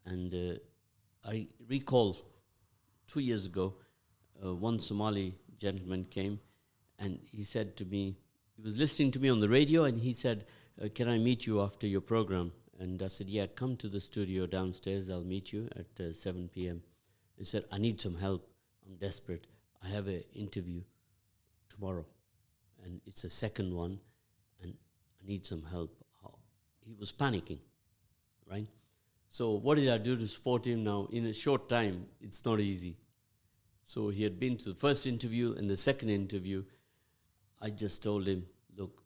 A: And I recall 2 years ago, one Somali gentleman came and he said to me, he was listening to me on the radio and he said, can I meet you after your program? And I said, yeah, come to the studio downstairs. I'll meet you at 7 p.m. He said, I need some help. I'm desperate. I have an interview tomorrow and it's a second one and I need some help. He was panicking, right? So what did I do to support him now? In a short time, it's not easy. So he had been to the first interview and the second interview. I just told him, look,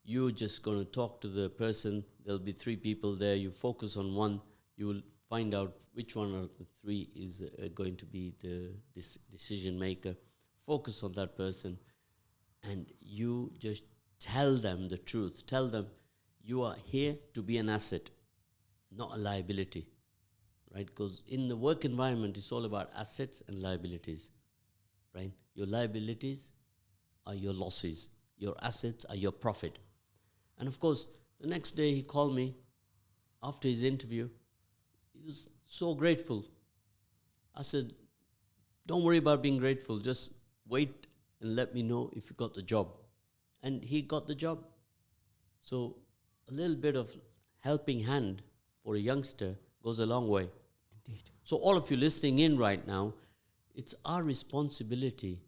A: you're just going to talk to the person. There'll be 3 people there. You focus on one. You will find out which one of the 3 is going to be the decision maker. Focus on that person. And you just tell them the truth. Tell them you are here to be an asset, not a liability, right? Because in the work environment, it's all about assets and liabilities, right? Your liabilities are your losses. Your assets are your profit. And of course, the next day he called me after his interview. He was so grateful. I said, don't worry about being grateful. Just wait and let me know if you got the job. And he got the job. So a little bit of helping hand for a youngster goes a long way.
D: Indeed.
A: So all of you listening in right now, it's our responsibility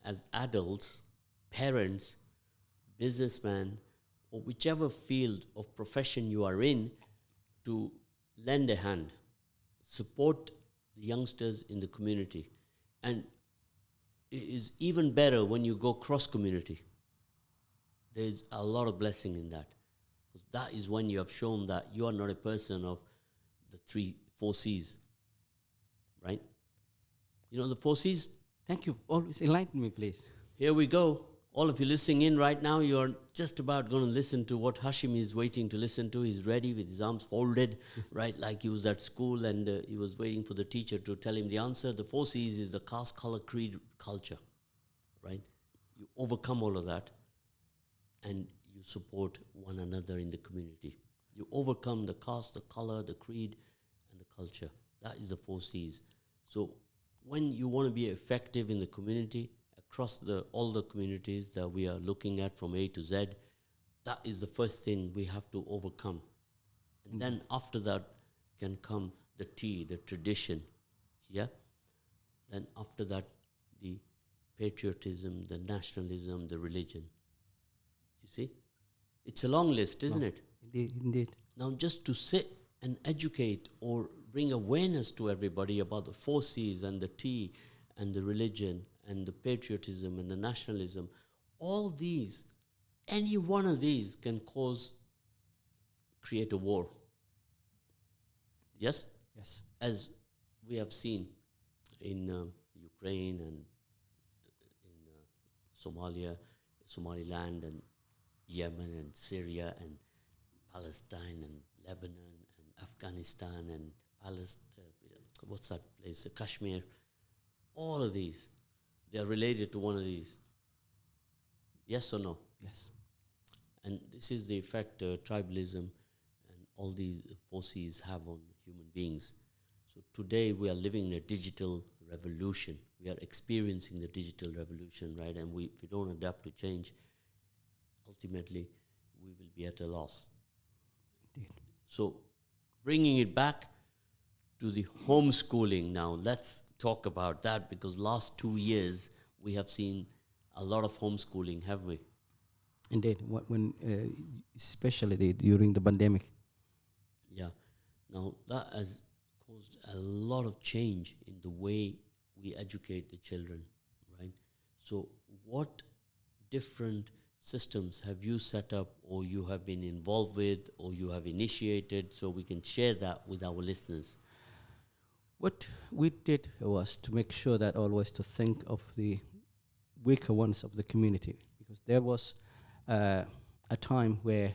A: as adults, parents, businessmen, or whichever field of profession you are in, to lend a hand, support the youngsters in the community. And it is even better when you go cross-community. There's a lot of blessing in that. Because that is when you have shown that you are not a person of the 4 C's, right? You know the 4 C's?
D: Thank you. Always enlighten me, please.
A: Here we go. All of you listening in right now, you're just about going to listen to what Hashim is waiting to listen to. He's ready with his arms folded, right? Like he was at school and he was waiting for the teacher to tell him the answer. The 4 C's is the caste, color, creed, culture, right? You overcome all of that and you support one another in the community. You overcome the caste, the color, the creed, and the culture. That is the 4 C's. So when you want to be effective in the community, across all the communities that we are looking at from A to Z, that is the first thing we have to overcome. And then after that can come the T, the tradition, yeah? Then after that, the patriotism, the nationalism, the religion. You see? It's a long list, isn't it?
D: Indeed.
A: Now just to sit and educate or bring awareness to everybody about the 4 C's and the T and the religion and the patriotism and the nationalism, all these, any one of these can create a war. Yes?
D: Yes.
A: As we have seen in Ukraine and in Somalia, Somaliland and Yemen and Syria and Palestine and Lebanon and Afghanistan and what's that place, Kashmir, all of these, they are related to one of these. Yes or no?
D: Yes.
A: And this is the effect tribalism and all these 4 C's have on human beings. So today we are living in a digital revolution. We are experiencing the digital revolution, right? And if we don't adapt to change, ultimately we will be at a loss.
D: Indeed.
A: So bringing it back to the homeschooling now, let's talk about that, because last 2 years we have seen a lot of homeschooling, haven't we?
D: Indeed. When especially during the pandemic.
A: Yeah. Now that has caused a lot of change in the way we educate the children, right? So what different systems have you set up or you have been involved with or you have initiated so we can share that with our listeners?
D: What we did was to make sure that always to think of the weaker ones of the community, because there was a time where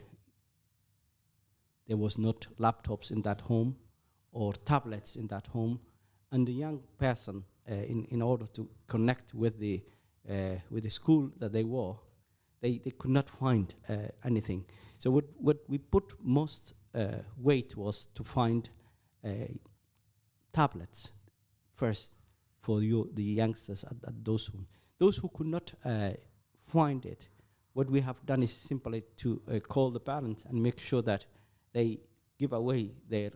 D: there was not laptops in that home or tablets in that home, and the young person, in order to connect with the school that they were, they could not find anything. So what we put most weight was to find tablets first for the youngsters at those homes. Those who could not find it, what we have done is simply to call the parents and make sure that they give away their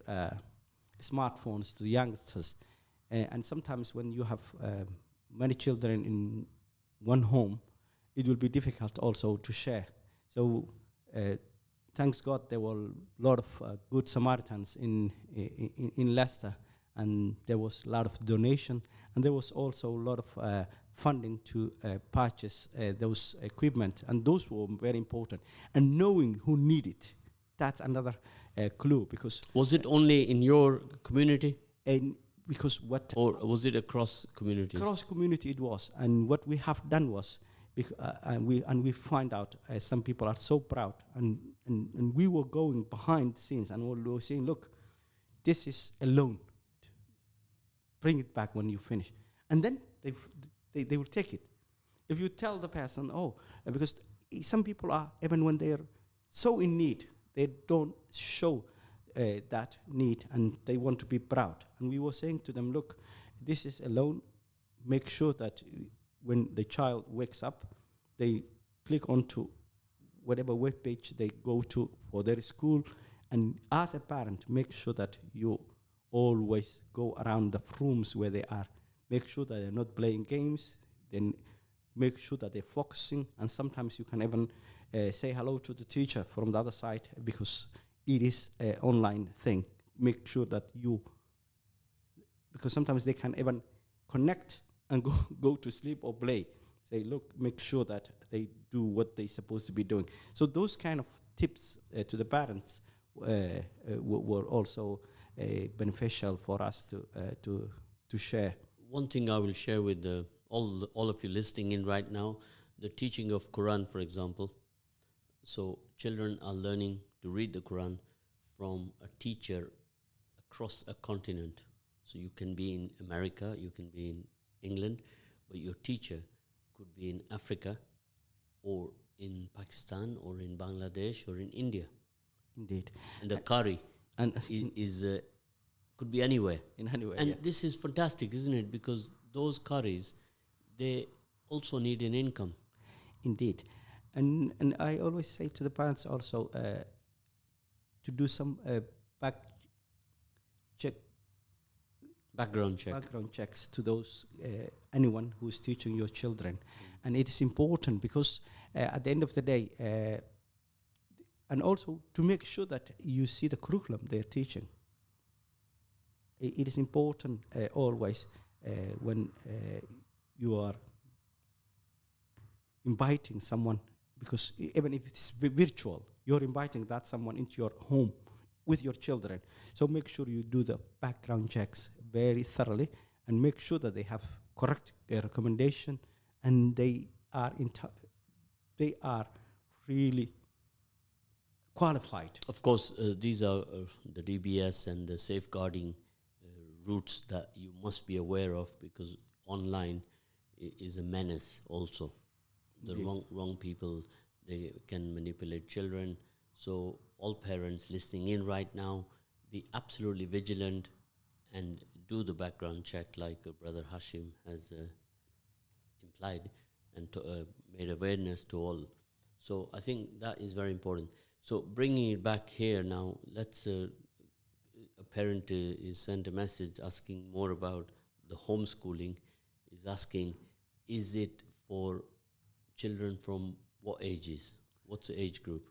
D: smartphones to the youngsters. And sometimes when you have many children in one home, it will be difficult also to share. So thanks God there were a lot of good Samaritans in Leicester, and there was a lot of donation, and there was also a lot of funding to purchase those equipment, and those were very important. And knowing who need it, that's another clue, because
A: Was it only in your community?
D: And because what
A: Or was it across community?
D: cross community it was, and what we have done was, and we find out some people are so proud, and we were going behind the scenes and we were saying, look, this is a loan, bring it back when you finish, and then they will take it. If you tell the person, because some people are, even when they are so in need, they don't show that need, and they want to be proud. And we were saying to them, look, this is a loan. Make sure that when the child wakes up, they click onto whatever web page they go to for their school. And as a parent, make sure that you always go around the rooms where they are. Make sure that they're not playing games. Then make sure that they're focusing. And sometimes you can even say hello to the teacher from the other side, because it is an online thing. Make sure that because sometimes they can even connect and go to sleep or play. Say, look, make sure that they do what they're supposed to be doing. So those kind of tips to the parents were also beneficial for us to share.
A: One thing I will share with all of you listening in right now, the teaching of Quran, for example. So children are learning to read the Quran from a teacher across a continent. So you can be in America, you can be in England, but your teacher could be in Africa or in Pakistan or in Bangladesh or in India.
D: Indeed.
A: And the Qari could be anywhere. And
D: yes.
A: this is fantastic, isn't it? Because those Qaris, they also need an income.
D: Indeed. And I always say to the parents also to do some
A: Background
D: checks to those anyone who is teaching your children. And it is important because at the end of the day, and also to make sure that you see the curriculum they're teaching. It is important always when you are inviting someone, because even if it's virtual, you're inviting that someone into your home with your children. So make sure you do the background checks very thoroughly and make sure that they have correct recommendation and they are really qualified.
A: Of course, these are the DBS and the safeguarding routes that you must be aware of, because online is a menace also. The wrong people, they can manipulate children. So all parents listening in right now, be absolutely vigilant and do the background check like Brother Hashim has implied and made awareness to all. So I think that is very important. So bringing it back here now, let's, a parent is sent a message asking more about the homeschooling, is asking, is it for children from what ages? What's the age group?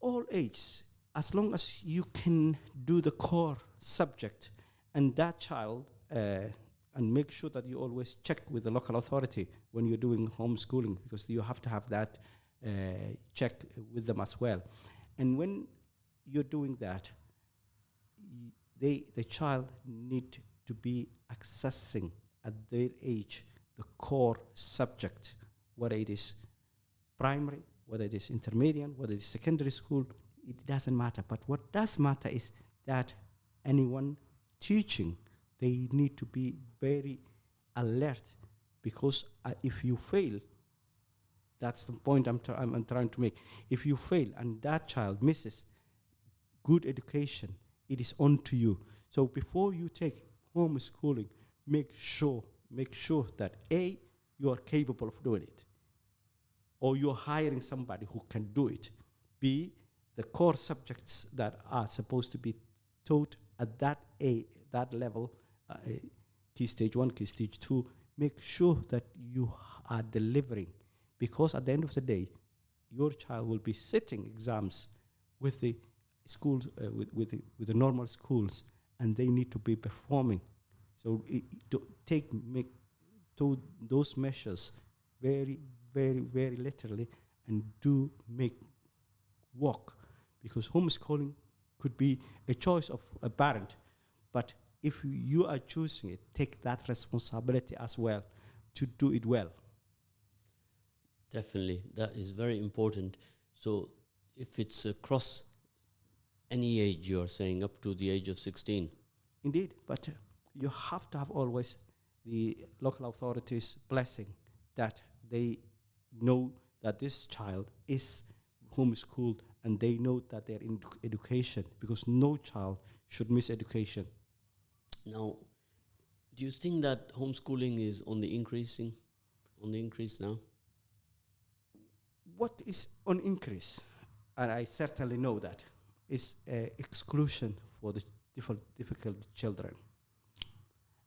D: All ages, as long as you can do the core subject and that child, and make sure that you always check with the local authority when you're doing homeschooling, because you have to have that check with them as well. And when you're doing that, the child need to be accessing at their age the core subject, whether it is primary, whether it is intermediate, whether it is secondary school. it doesn't matter. But what does matter is that anyone teaching, they need to be very alert, because if you fail, that's the point I'm trying to make. If you fail and that child misses good education, it is on to you. So before you take homeschooling, make sure that A, you are capable of doing it, or you're hiring somebody who can do it. B, the core subjects that are supposed to be taught at that level, key stage 1, key stage 2, make sure that you are delivering, because at the end of the day, your child will be sitting exams with the schools, with the normal schools, and they need to be performing. So make those measures very, very, very literally, and do make work, because homeschooling could be a choice of a parent, but if you are choosing it, take that responsibility as well to do it well.
A: Definitely, that is very important. So if it's across any age, you're saying up to the age of 16.
D: Indeed, but you have to have always the local authorities' blessing that they know that this child is homeschooled, and they know that they're in education, because no child should miss education.
A: Now, do you think that homeschooling is on the increase now?
D: What is on increase, and I certainly know that, is exclusion for the difficult children.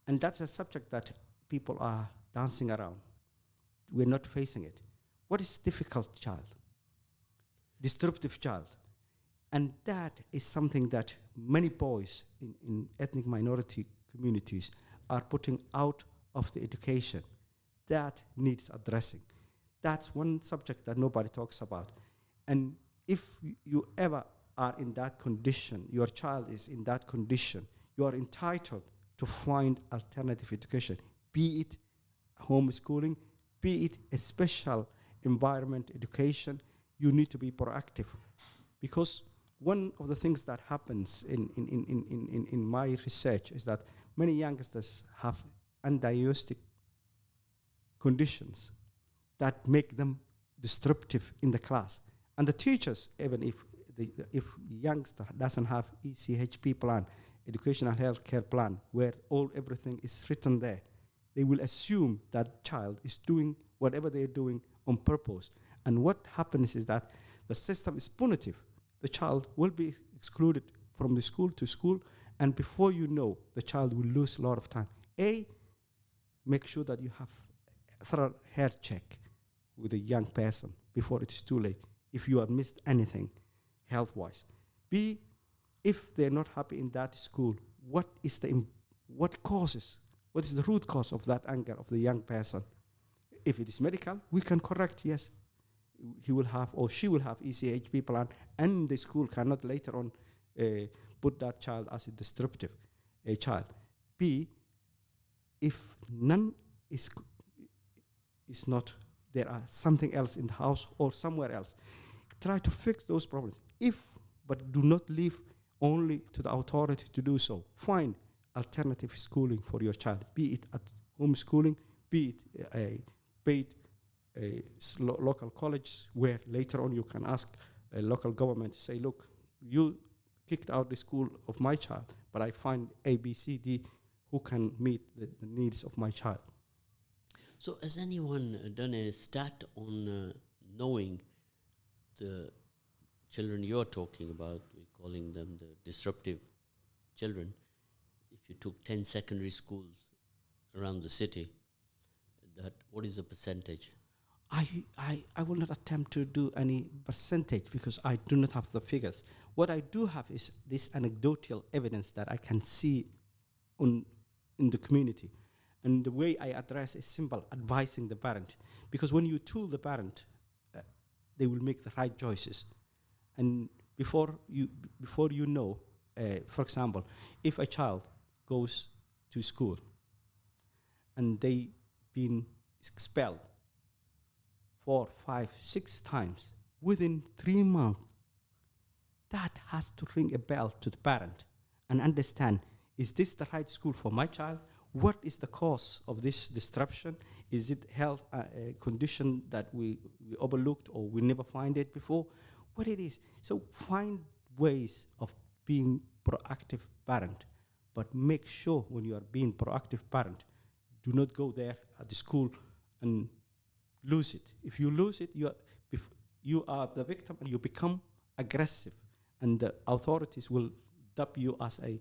D: And that's a subject that people are dancing around. We're not facing it. What is difficult child? Disruptive child. And that is something that many boys in ethnic minority communities are putting out of the education. That needs addressing. That's one subject that nobody talks about. And if you ever are in that condition, your child is in that condition, you are entitled to find alternative education, be it homeschooling, be it a special environment education. You need to be proactive, because one of the things that happens in my research is that many youngsters have undiagnosed conditions that make them disruptive in the class. And the teachers, even if youngster doesn't have ECHP plan, educational healthcare plan, where everything is written there, they will assume that child is doing whatever they're doing on purpose. And what happens is that the system is punitive. The child will be excluded from the school to school, and before you know, the child will lose a lot of time. A, make sure that you have a thorough health check with a young person before it is too late, if you have missed anything health-wise. B, if they're not happy in that school, what is the root cause of that anger of the young person? If it is medical, we can correct, yes. He will have, or she will have ECHP plan, and the school cannot later on put that child as a disruptive child. B, if none is not, there are something else in the house or somewhere else, try to fix those problems. But do not leave only to the authority to do so. Find alternative schooling for your child, be it at homeschooling, be it a paid local college, where later on you can ask a local government to say, look, you kicked out the school of my child, but I find A, B, C, D who can meet the needs of my child.
A: So has anyone done a stat on knowing the children you're talking about, we're calling them the disruptive children? If you took 10 secondary schools around the city, what is the percentage?
D: I will not attempt to do any percentage, because I do not have the figures. What I do have is this anecdotal evidence that I can see in the community. And the way I address is simple, advising the parent. Because when you tool the parent, they will make the right choices. And before you know, for example, if a child goes to school and they been expelled 4, 5, 6 times within 3 months, that has to ring a bell to the parent and understand, is this the right school for my child? What is the cause of this disruption? Is it health condition that we overlooked or we never find it before? What it is. So find ways of being proactive parent, but make sure when you are being proactive parent, do not go there at the school and lose it. If you lose it, you are the victim and you become aggressive, and the authorities will dub you as a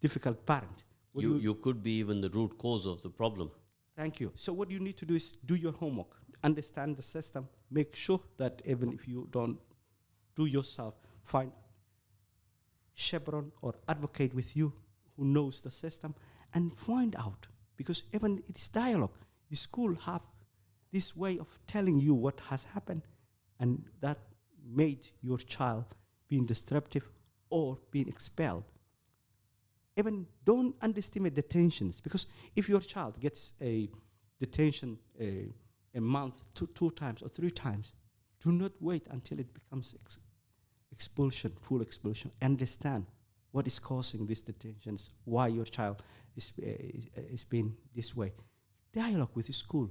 D: difficult parent.
A: You could be even the root cause of the problem.
D: Thank you. So what you need to do is do your homework, understand the system, make sure that even if you don't do yourself, find chaperone or advocate with you who knows the system and find out. Because even it is dialogue. The school have this way of telling you what has happened, and that made your child being disruptive or being expelled. Even don't underestimate detentions, because if your child gets a detention a month, two times or three times, do not wait until it becomes expulsion, full expulsion. Understand what is causing these detentions, why your child is being this way. Dialogue with the school.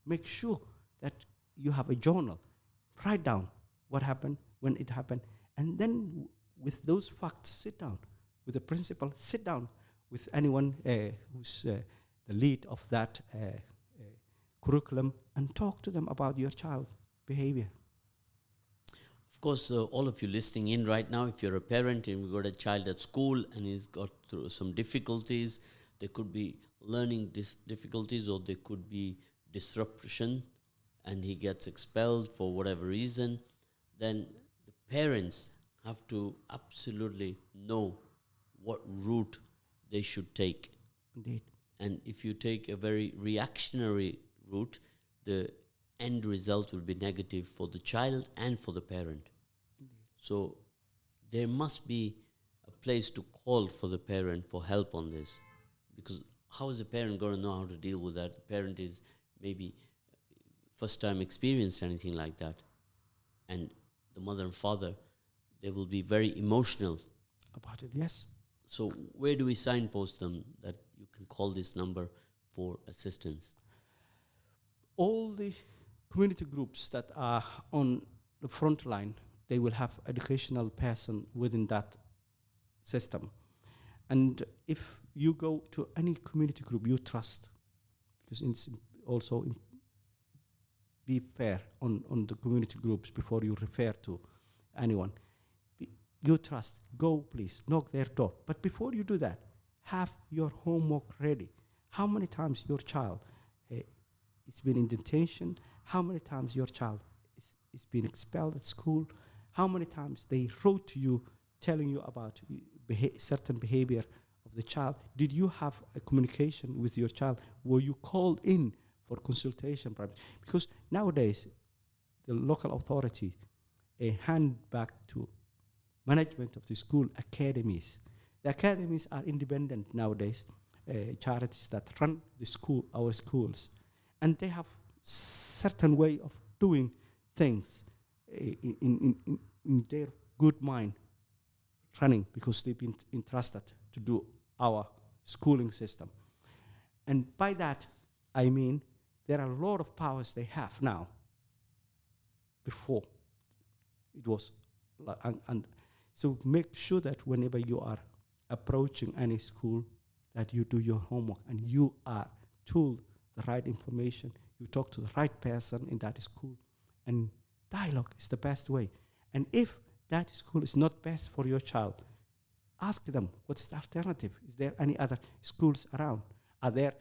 D: Make sure that you have a journal. Write down what happened, when it happened, and then with those facts, sit down with the principal, sit down with anyone who's the lead of that curriculum, and talk to them about your child's behavior.
A: Of course, all of you listening in right now, if you're a parent and you've got a child at school and he's got through some difficulties, there could be learning difficulties, or there could be disruption and he gets expelled for whatever reason, then the parents have to absolutely know what route they should take.
D: Indeed.
A: And if you take a very reactionary route, the end result will be negative for the child and for the parent.
D: Indeed.
A: So there must be a place to call for the parent for help on this, because how is a parent going to know how to deal with that? The parent is maybe first time experienced anything like that, and the mother and father, they will be very emotional
D: About it, yes.
A: So where do we signpost them that you can call this number for assistance?
D: All the community groups that are on the front line, they will have educational person within that system. And if you go to any community group you trust, because it's also be fair on the community groups before you refer to anyone. You trust, go please, knock their door. But before you do that, have your homework ready. How many times your child is been in detention? How many times your child is been expelled at school? How many times they wrote to you telling you about certain behavior of the child? Did you have a communication with your child? Were you called in for consultation? Because nowadays, the local authority hand back to management of the school academies. The academies are independent nowadays, charities that run the school, our schools, and they have certain way of doing things in their good mind running, because they've been entrusted to do our schooling system. And by that, I mean there are a lot of powers they have now. Before, it was, and so make sure that whenever you are approaching any school, that you do your homework and you are told the right information, you talk to the right person in that school, and dialogue is the best way. And if that school is not best for your child, ask them, what's the alternative? Is there any other schools around? Are there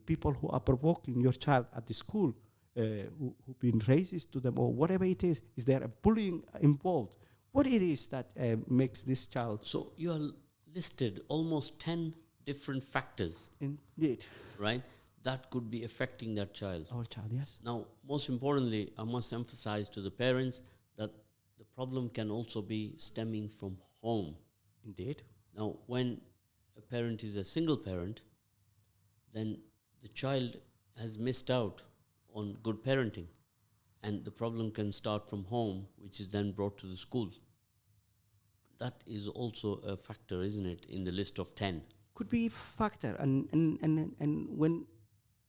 D: people who are provoking your child at the school, who've been racist to them, or whatever it is? Is there a bullying involved? What it is that makes this child...
A: So you are listed almost 10 different factors.
D: Indeed.
A: Right? That could be affecting that child.
D: Our child, yes.
A: Now, most importantly, I must emphasize to the parents that the problem can also be stemming from home.
D: Indeed.
A: Now, when a parent is a single parent, then the child has missed out on good parenting. And the problem can start from home, which is then brought to the school. that is also a factor, isn't it, in the list of 10?
D: Could be factor, and when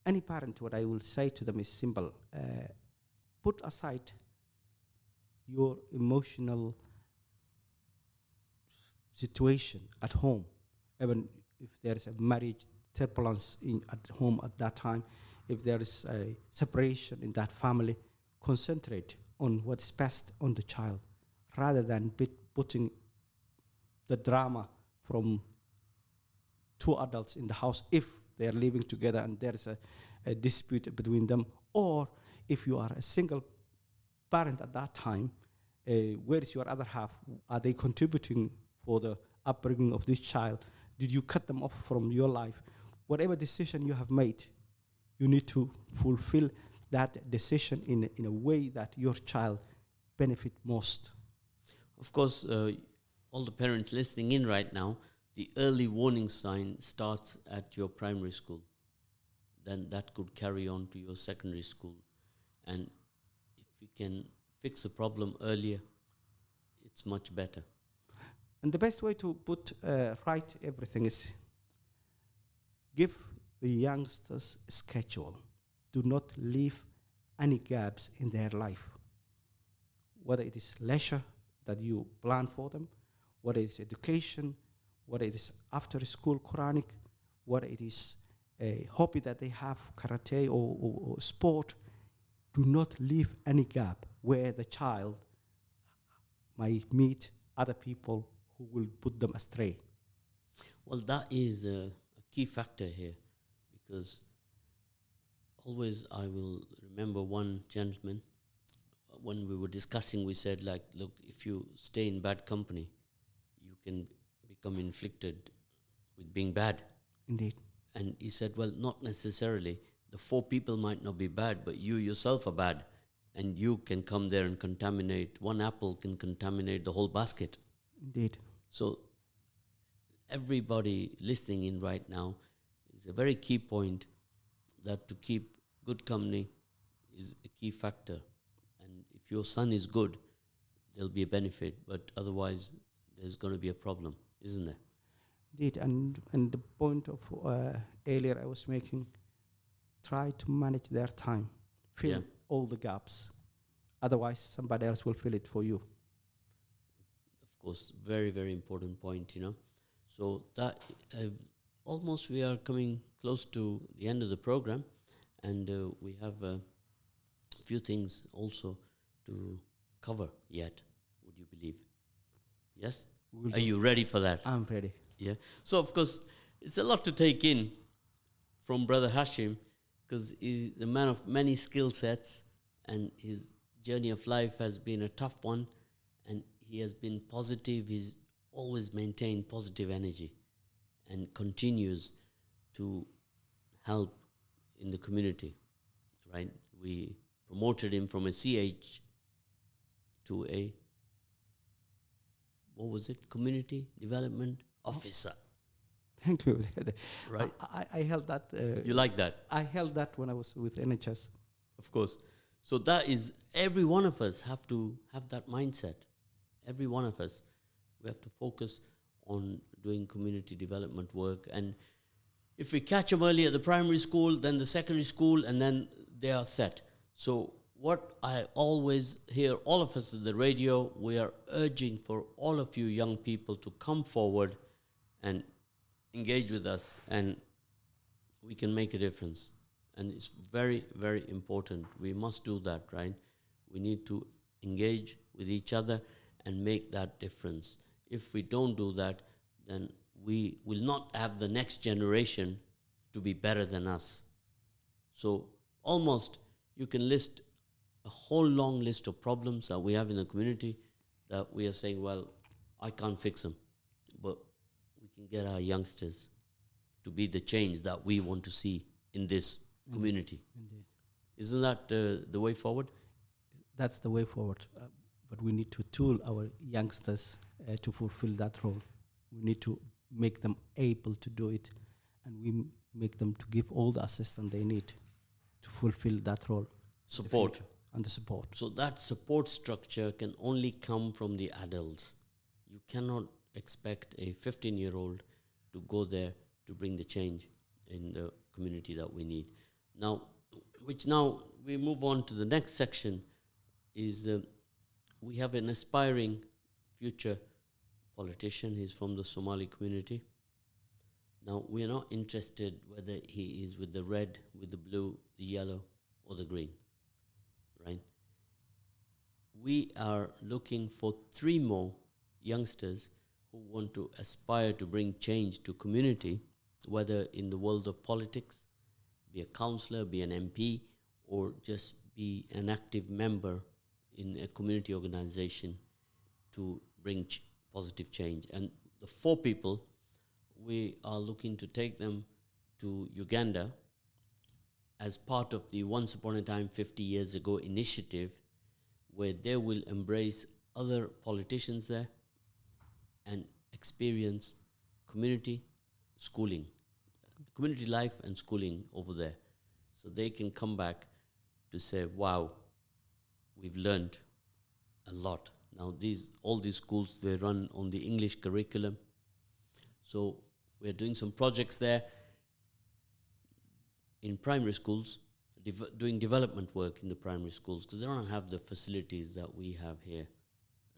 D: any parent, what I will say to them is simple: put aside your emotional situation at home, even if there is a marriage turbulence at home at that time, if there is a separation in that family, concentrate on what's best on the child, rather than putting the drama from two adults in the house if they are living together and there is a dispute between them, or if you are a single parent at that time, where is your other half? Are they contributing for the upbringing of this child? Did you cut them off from your life? Whatever decision you have made, you need to fulfill that decision in a way that your child benefit most.
A: Of course, all the parents listening in right now, the early warning sign starts at your primary school. Then that could carry on to your secondary school. And if we can fix the problem earlier, it's much better.
D: And the best way to put right everything is give the youngsters a schedule. Do not leave any gaps in their life. Whether it is leisure that you plan for them, whether it is education, whether it is after school Quranic, whether it is a hobby that they have, karate or sport, do not leave any gap where the child might meet other people who will put them astray.
A: Well, that is a key factor here, because always I will remember one gentleman, when we were discussing, we said, like, look, if you stay in bad company, you can become inflicted with being bad.
D: Indeed.
A: And he said, well, not necessarily. The 4 people might not be bad, but you yourself are bad. And you can come there and contaminate. One apple can contaminate the whole basket.
D: Indeed.
A: So everybody listening in right now is a very key point, that to keep good company is a key factor. And if your son is good, there'll be a benefit. But otherwise, there's going to be a problem, isn't there?
D: Indeed. And the point of earlier I was making, try to manage their time. Fill all the gaps. Otherwise, somebody else will fill it for you.
A: Of course, very, very important point, you know. So that almost we are coming close to the end of the program, and we have a few things also to cover yet, would you believe? Yes? Are you ready for that?
D: I'm ready.
A: Yeah. So, of course, it's a lot to take in from Brother Hashim, because he's a man of many skill sets, and his journey of life has been a tough one, and he has been positive. He's always maintained positive energy and continues to help in the community, right? We promoted him from a CH to a, what was it? Community Development Officer.
D: Thank you.
A: Right.
D: I held that.
A: You like that?
D: I held that when I was with NHS.
A: Of course. So that is, every one of us have to have that mindset. Every one of us. We have to focus on doing community development work. And if we catch them early at the primary school, then the secondary school, and then they are set. So what I always hear, all of us at the radio, we are urging for all of you young people to come forward and engage with us, and we can make a difference. And it's very, very important. We must do that, right? We need to engage with each other and make that difference. If we don't do that, then we will not have the next generation to be better than us. So almost you can list a whole long list of problems that we have in the community that we are saying, well, I can't fix them, but we can get our youngsters to be the change that we want to see in this community.
D: Indeed.
A: Isn't that the way forward?
D: That's the way forward. But we need to tool our youngsters to fulfill that role. We need to make them able to do it, and we make them to give all the assistance they need to fulfill that role.
A: Support.
D: And the support.
A: So that support structure can only come from the adults. You cannot expect a 15-year-old to go there to bring the change in the community that we need. Now we move on to the next section is we have an aspiring future politician. He's from the Somali community. Now, we are not interested whether he is with the red, with the blue, the yellow, or the green, right? We are looking for 3 more youngsters who want to aspire to bring change to community, whether in the world of politics, be a councillor, be an MP, or just be an active member in a community organization to bring positive change. And the 4 people, we are looking to take them to Uganda as part of the Once Upon a Time 50 Years Ago initiative, where they will embrace other politicians there and experience community schooling, community life and schooling over there. So they can come back to say, wow, we've learned a lot. Now all these schools, they run on the English curriculum. So we're doing some projects there in primary schools, doing development work in the primary schools, because they don't have the facilities that we have here,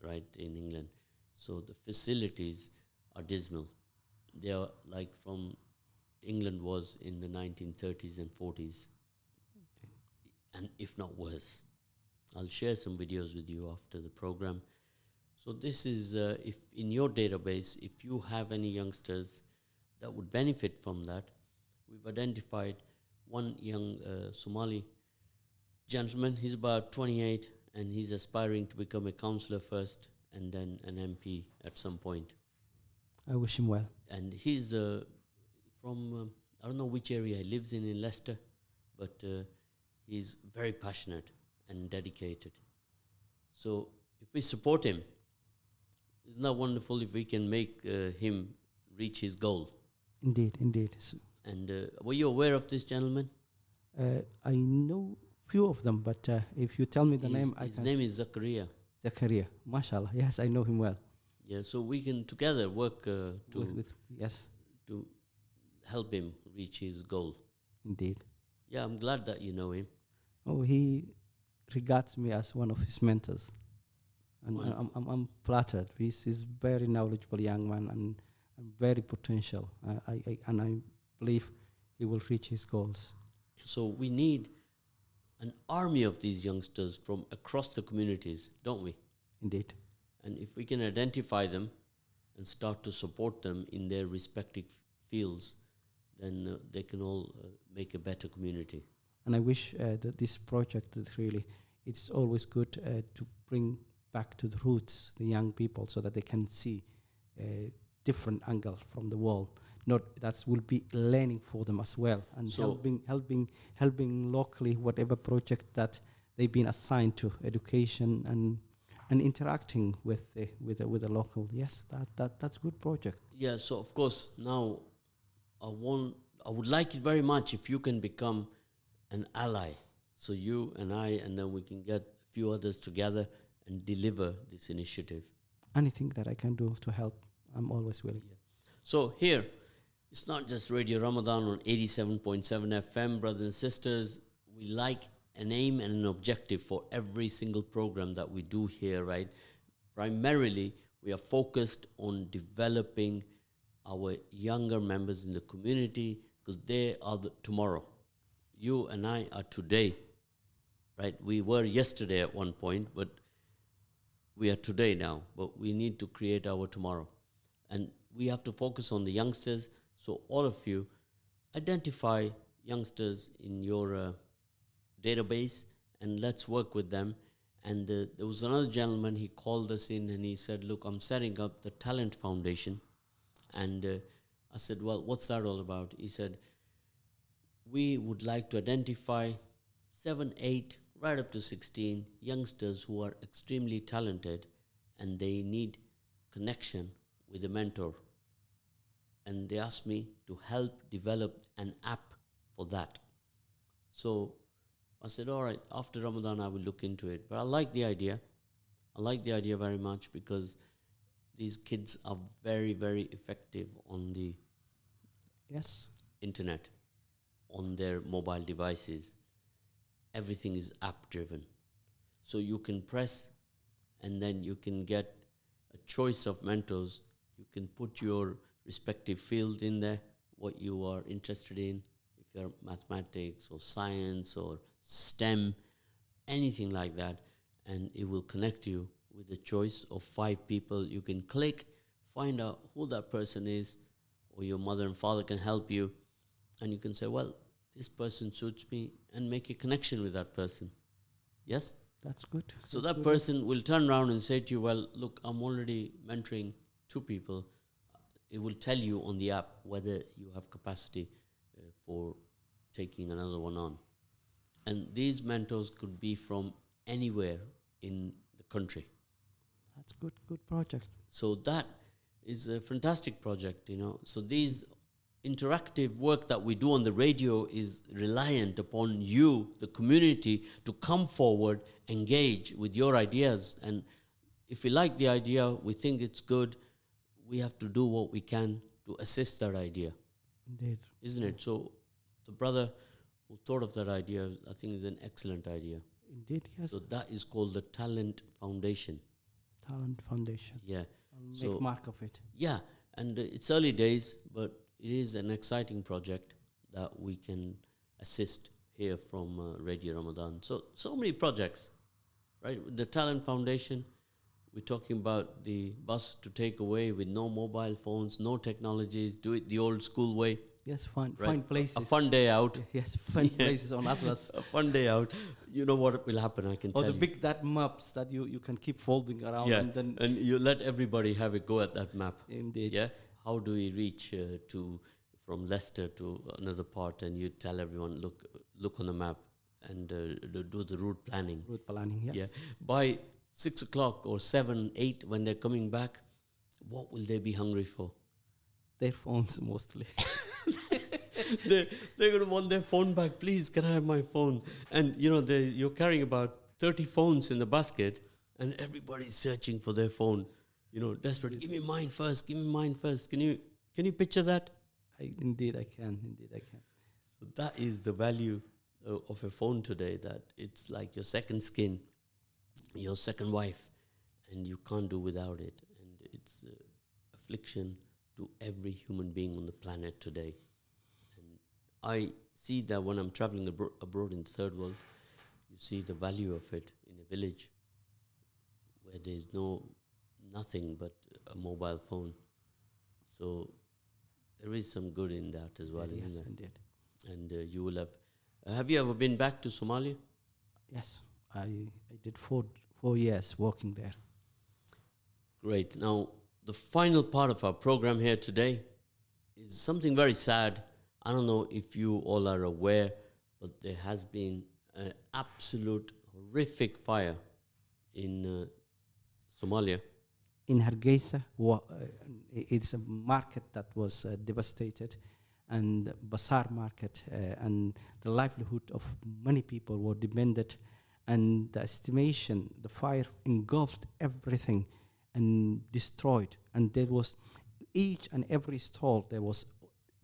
A: right, in England. So the facilities are dismal. They are like from England was in the 1930s and 40s, and if not worse. I'll share some videos with you after the program. So this is, if in your database, if you have any youngsters that would benefit from that, we've identified one young Somali gentleman. He's about 28, and he's aspiring to become a councillor first and then an MP at some point.
D: I wish him well.
A: And he's from, I don't know which area he lives in Leicester, but he's very passionate and dedicated. So if we support him, isn't that wonderful if we can make him reach his goal?
D: Indeed, indeed.
A: And were you aware of this gentleman?
D: I know few of them, but if you tell me the name,
A: His name is Zakaria.
D: Zakaria, mashallah. Yes, I know him well.
A: Yeah, so we can together work
D: yes,
A: to help him reach his goal.
D: indeed.
A: Yeah, I'm glad that you know him.
D: Oh, he regards me as one of his mentors, and
A: Wow.
D: I'm flattered. He's very knowledgeable young man and very potential. I believe he will reach his goals.
A: So we need an army of these youngsters from across the communities, don't we?
D: Indeed.
A: And if we can identify them and start to support them in their respective fields, then they can all make a better community.
D: And I wish that this project that really, it's always good to bring back to the roots the young people so that they can see a different angle from the world. Not that will be learning for them as well, and
A: So
D: helping locally whatever project that they've been assigned to, education and interacting with the local. Yes, that's good project.
A: yeah, so of course now I would like it very much if you can become an ally. So you and I, and then we can get a few others together and deliver this initiative.
D: Anything that I can do to help, I'm always willing.
A: Yeah. So here, it's not just Radio Ramadan on 87.7 FM, brothers and sisters. We like an aim and an objective for every single program that we do here, right? Primarily, we are focused on developing our younger members in the community because they are the tomorrow. You and I are today, right? We were yesterday at one point, but we are today now. But we need to create our tomorrow. And we have to focus on the youngsters. So all of you, identify youngsters in your database and let's work with them. And there was another gentleman, he called us in and he said, look, I'm setting up the Talent Foundation. And I said, well, what's that all about? He said, we would like to identify 7, 8, right up to 16 youngsters who are extremely talented and they need connection with a mentor. And they asked me to help develop an app for that. So I said, all right, after Ramadan, I will look into it. But I like the idea. I like the idea very much because these kids are very, very effective on the
D: Yes.
A: internet, on their mobile devices. Everything is app driven. So you can press and then you can get a choice of mentors. You can put your respective field in there, what you are interested in, if you're mathematics or science or STEM, anything like that, and it will connect you with a choice of 5 people. You can click, find out who that person is, or your mother and father can help you, and you can say, well, this person suits me, and make a connection with that person. Yes?
D: That's good.
A: So
D: That's
A: that
D: good.
A: person will turn around and say to you, well, look, I'm already mentoring 2 people. It will tell you on the app whether you have capacity for taking another one on. And these mentors could be from anywhere in the country.
D: That's good. Good project.
A: So that is a fantastic project, you know. So these interactive work that we do on the radio is reliant upon you, the community, to come forward, engage with your ideas. And if we like the idea, we think it's good, we have to do what we can to assist that idea,
D: Indeed.
A: isn't it? So the brother who thought of that idea, I think is an excellent idea.
D: Indeed, yes.
A: So that is called the Talent Foundation.
D: Talent Foundation.
A: Yeah.
D: I'll
A: So-
D: make mark of it.
A: Yeah, and it's early days, but it is an exciting project that we can assist here from Radio Ramadan. So many projects, right? With the Talent Foundation, we're talking about the bus to take away with no mobile phones, no technologies, do it the old school way.
D: Yes, fun,
A: Right.
D: fun places.
A: A fun day out.
D: Yes, fun places on Atlas.
A: A fun day out. You know what will happen, I can
D: Or
A: tell
D: the
A: you.
D: big that maps that you can keep folding around,
A: Yeah,
D: and then
A: and you let everybody have a go at that map.
D: indeed.
A: Yeah, how do we reach from Leicester to another part? And you tell everyone, look on the map and do the route planning.
D: Route planning. Yes.
A: Yeah, by 6 o'clock or 7, 8, when they're coming back, what will they be hungry for?
D: Their phones mostly.
A: they're going to want their phone back. Please, can I have my phone? And you know, you're carrying about 30 phones in the basket, and everybody's searching for their phone. You know, desperate. Give me mine first. Give me mine first. Can you picture that?
D: Indeed, I can. Indeed, I can.
A: So that is the value of a phone today. That it's like your second skin, your second wife, and you can't do without it. And it's affliction to every human being on the planet today. And I see that when I'm traveling abroad in the third world, you see the value of it in a village where there's nothing but a mobile phone. So there is some good in that as well,
D: Yes,
A: isn't
D: indeed.
A: there? And you will have you ever been back to Somalia?
D: Yes, I did 4 years working there.
A: Great. Now, the final part of our program here today is something very sad. I don't know if you all are aware, but there has been an absolute horrific fire in Somalia.
D: In Hargeisa, it's a market that was devastated, and bazaar market, and the livelihood of many people were dependent. And the estimation, the fire engulfed everything and destroyed. And there was each and every stall, there was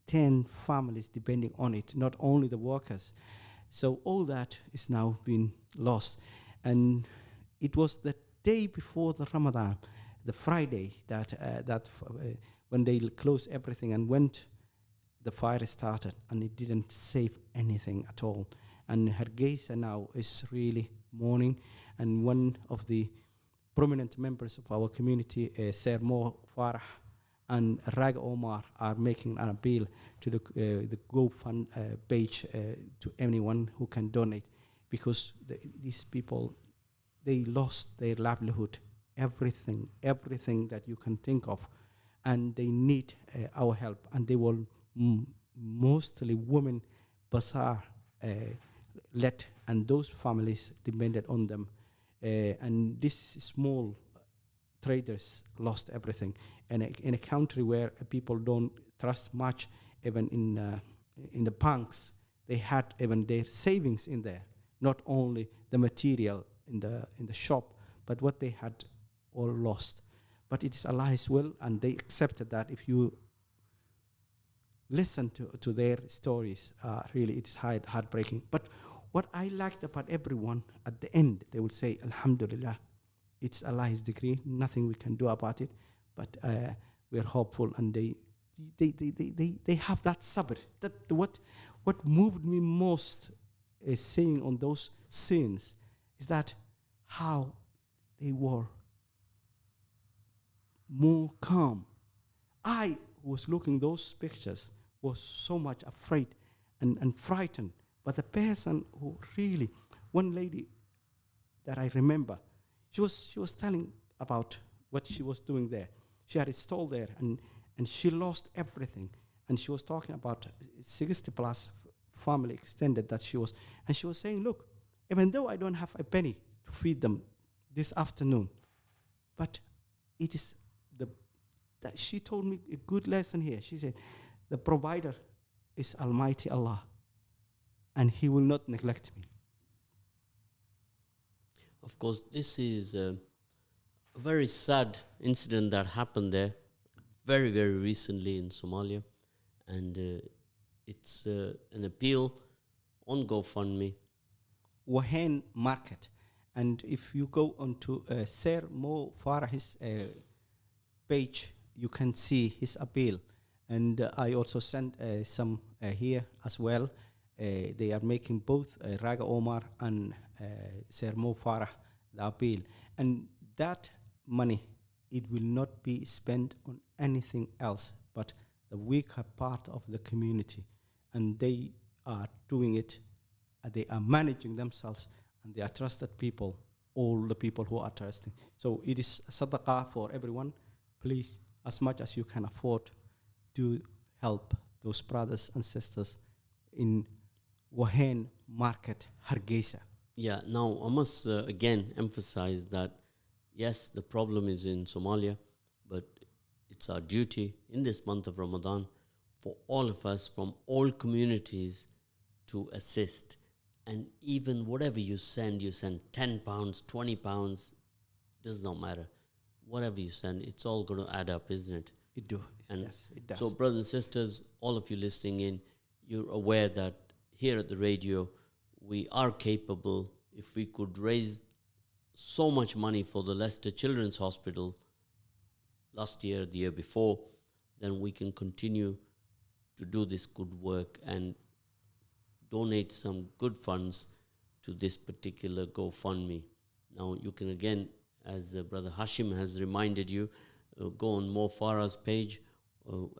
D: 10 families depending on it, not only the workers. So all that is now being lost. And it was the day before the Ramadan, the Friday, that when they closed everything and went, the fire started, and it didn't save anything at all. And Hargeisa now is really mourning. And one of the prominent members of our community, Sir Mo Farah and Rag Omar, are making an appeal to the GoFund page to anyone who can donate, because these people, they lost their livelihood, everything that you can think of, and they need our help. And they were mostly women, bazaar led, and those families depended on them. And these small traders lost everything. And in a country where people don't trust much, even in the banks, they had even their savings in there, not only the material in the shop, but what they had all lost. But it is Allah's will, and they accepted that. If you listen to their stories, really it is heartbreaking. But what I liked about everyone, at the end, they would say, Alhamdulillah, it's Allah's decree, nothing we can do about it, but we're hopeful, and they have that sabr. That what moved me most is seeing on those scenes is that how they were more calm. I was looking those pictures, was so much afraid and frightened. But the person who really, one lady that I remember, she was telling about what she was doing there. She had a stall there, and she lost everything. And she was talking about 60 plus family extended that she was. And she was saying, look, even though I don't have a penny to feed them this afternoon, but it is that she told me a good lesson here. She said, the provider is Almighty Allah, and He will not neglect me.
A: Of course, this is a very sad incident that happened there very, very recently in Somalia. And it's an appeal on GoFundMe.
D: Wahen Market. And if you go onto Sir Mo Farah's page, you can see his appeal. And I also sent some here as well. They are making both Raga Omar and Sir Mo Farah the appeal. And that money, it will not be spent on anything else but the weaker part of the community. And they are doing it, they are managing themselves, and they are trusted people, all the people who are trusting. So it is sadaqah for everyone. Please, as much as you can afford, to help those brothers and sisters in Wahen Market, Hargeisa.
A: Yeah, now I must again emphasize that, yes, the problem is in Somalia, but it's our duty in this month of Ramadan for all of us from all communities to assist. And even whatever you send 10 pounds, 20 pounds, does not matter. Whatever you send, it's all going to add up, isn't it?
D: It do.
A: And
D: yes, it does.
A: so, brothers and sisters, all of you listening in, you're aware that here at the radio, we are capable. If we could raise so much money for the Leicester Children's Hospital last year, the year before, then we can continue to do this good work and donate some good funds to this particular GoFundMe. Now, you can again, as Brother Hashim has reminded you, go on Mo Farah's page.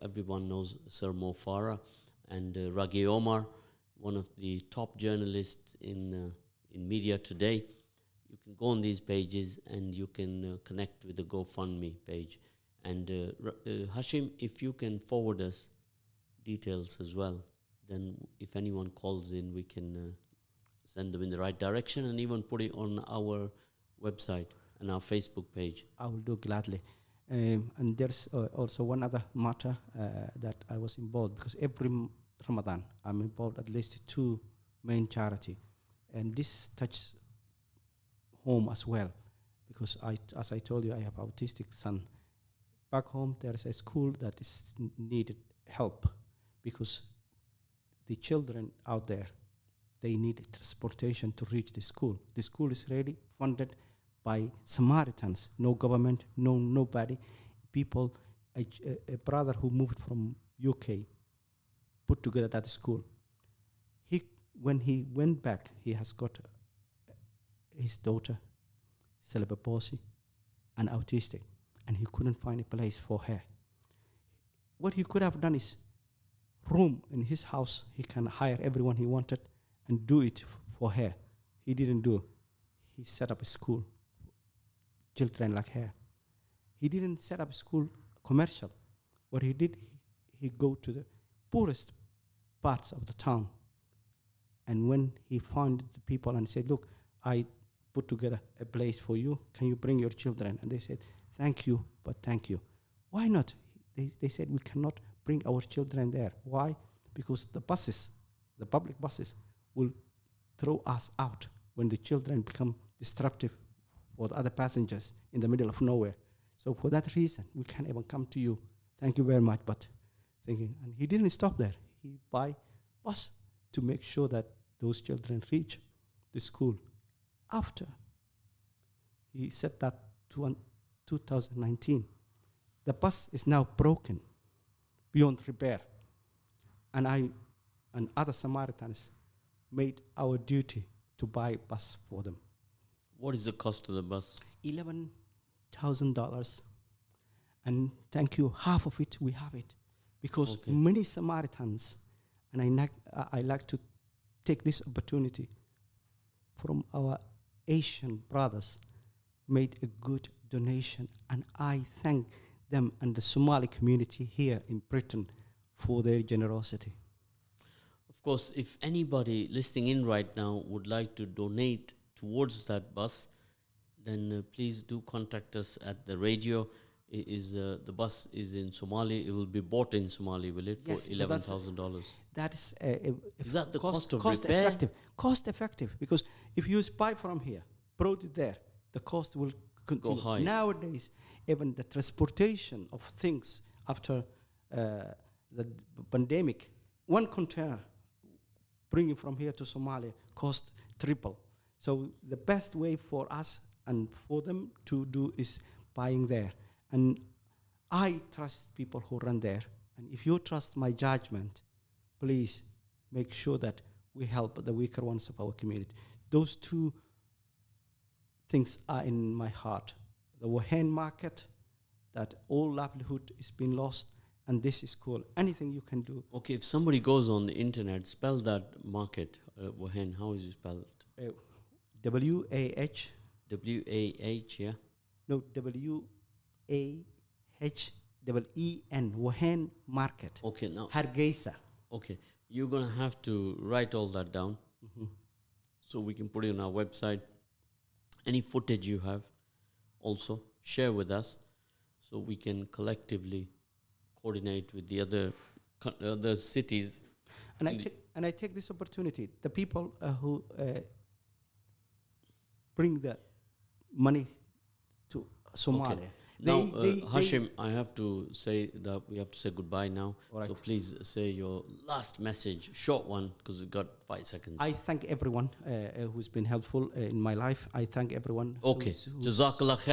A: Everyone knows Sir Mo Farah, and Ragi Omar, one of the top journalists in media today. You can go on these pages and you can connect with the GoFundMe page. And Hashim, if you can forward us details as well, then if anyone calls in, we can send them in the right direction and even put it on our website and our Facebook page.
D: I will do gladly. And there's also one other matter that I was involved, because every Ramadan I'm involved at least 2 main charity, and this touches home as well, because as I told you, I have autistic son. Back home there's a school that is needed help, because the children out there, they need transportation to reach the school. The school is really funded by Samaritans, no government, nobody. People, a brother who moved from UK put together that school. When he went back, he has got his daughter, cerebral palsy, and autistic, and he couldn't find a place for her. What he could have done is room in his house. He can hire everyone he wanted and do it for her. He didn't do. He set up a school, children like her. He didn't set up a school commercial. What he did, he go to the poorest parts of the town. And when he found the people and said, look, I put together a place for you. Can you bring your children? And they said, thank you, but thank you. Why not? They said, we cannot bring our children there. Why? Because the buses, the public buses, will throw us out when the children become disruptive for the other passengers in the middle of nowhere. So for that reason, we can't even come to you. Thank you very much. But thinking, and he didn't stop there. He buy bus to make sure that those children reach the school. After he said that to 2019, the bus is now broken, beyond repair, and I and other Samaritans made our duty to buy bus for them.
A: What is the cost of the bus?
D: $11,000, and thank you, half of it we have it, because
A: Okay.
D: many Samaritans, and I like to take this opportunity from our Asian brothers, made a good donation, and I thank them and the Somali community here in Britain for their generosity.
A: Of course, if anybody listening in right now would like to donate towards that bus, then please do contact us at the radio. It is the bus is in Somalia. It will be bought in Somalia, will it?
D: Yes,
A: For
D: because that's-
A: $11,000.
D: That is
A: Is that the cost of
D: cost
A: repair?
D: effective. Cost effective, because if you buy from here, brought it there, the cost will continue.
A: high.
D: Nowadays, even the transportation of things after the pandemic, one container bringing from here to Somalia cost triple. So the best way for us and for them to do is buying there. And I trust people who run there. And if you trust my judgment, please make sure that we help the weaker ones of our community. Those two things are in my heart. The Wahen market, that all livelihood is being lost, and this is cool. Anything you can do.
A: Okay, if somebody goes on the internet, spell that market, Wahen, how is it spelled?
D: W-A-H,
A: W-A-H, yeah?
D: no, W-A-H-E-N, Wahen market.
A: Okay, now,
D: Hargeisa.
A: okay, you're going to have to write all that down so we can put it on our website. Any footage you have, also share with us so we can collectively coordinate with the other cities.
D: And I take this opportunity. The people who bring the money to Somalia.
A: Okay. Now, Hashim, I have to say that we have to say goodbye now.
D: All right.
A: So please say your last message, short one, because we've got 5 seconds.
D: I thank everyone who's been helpful in my life. I thank everyone.
A: Okay.
D: who's
A: Jazakallah khair.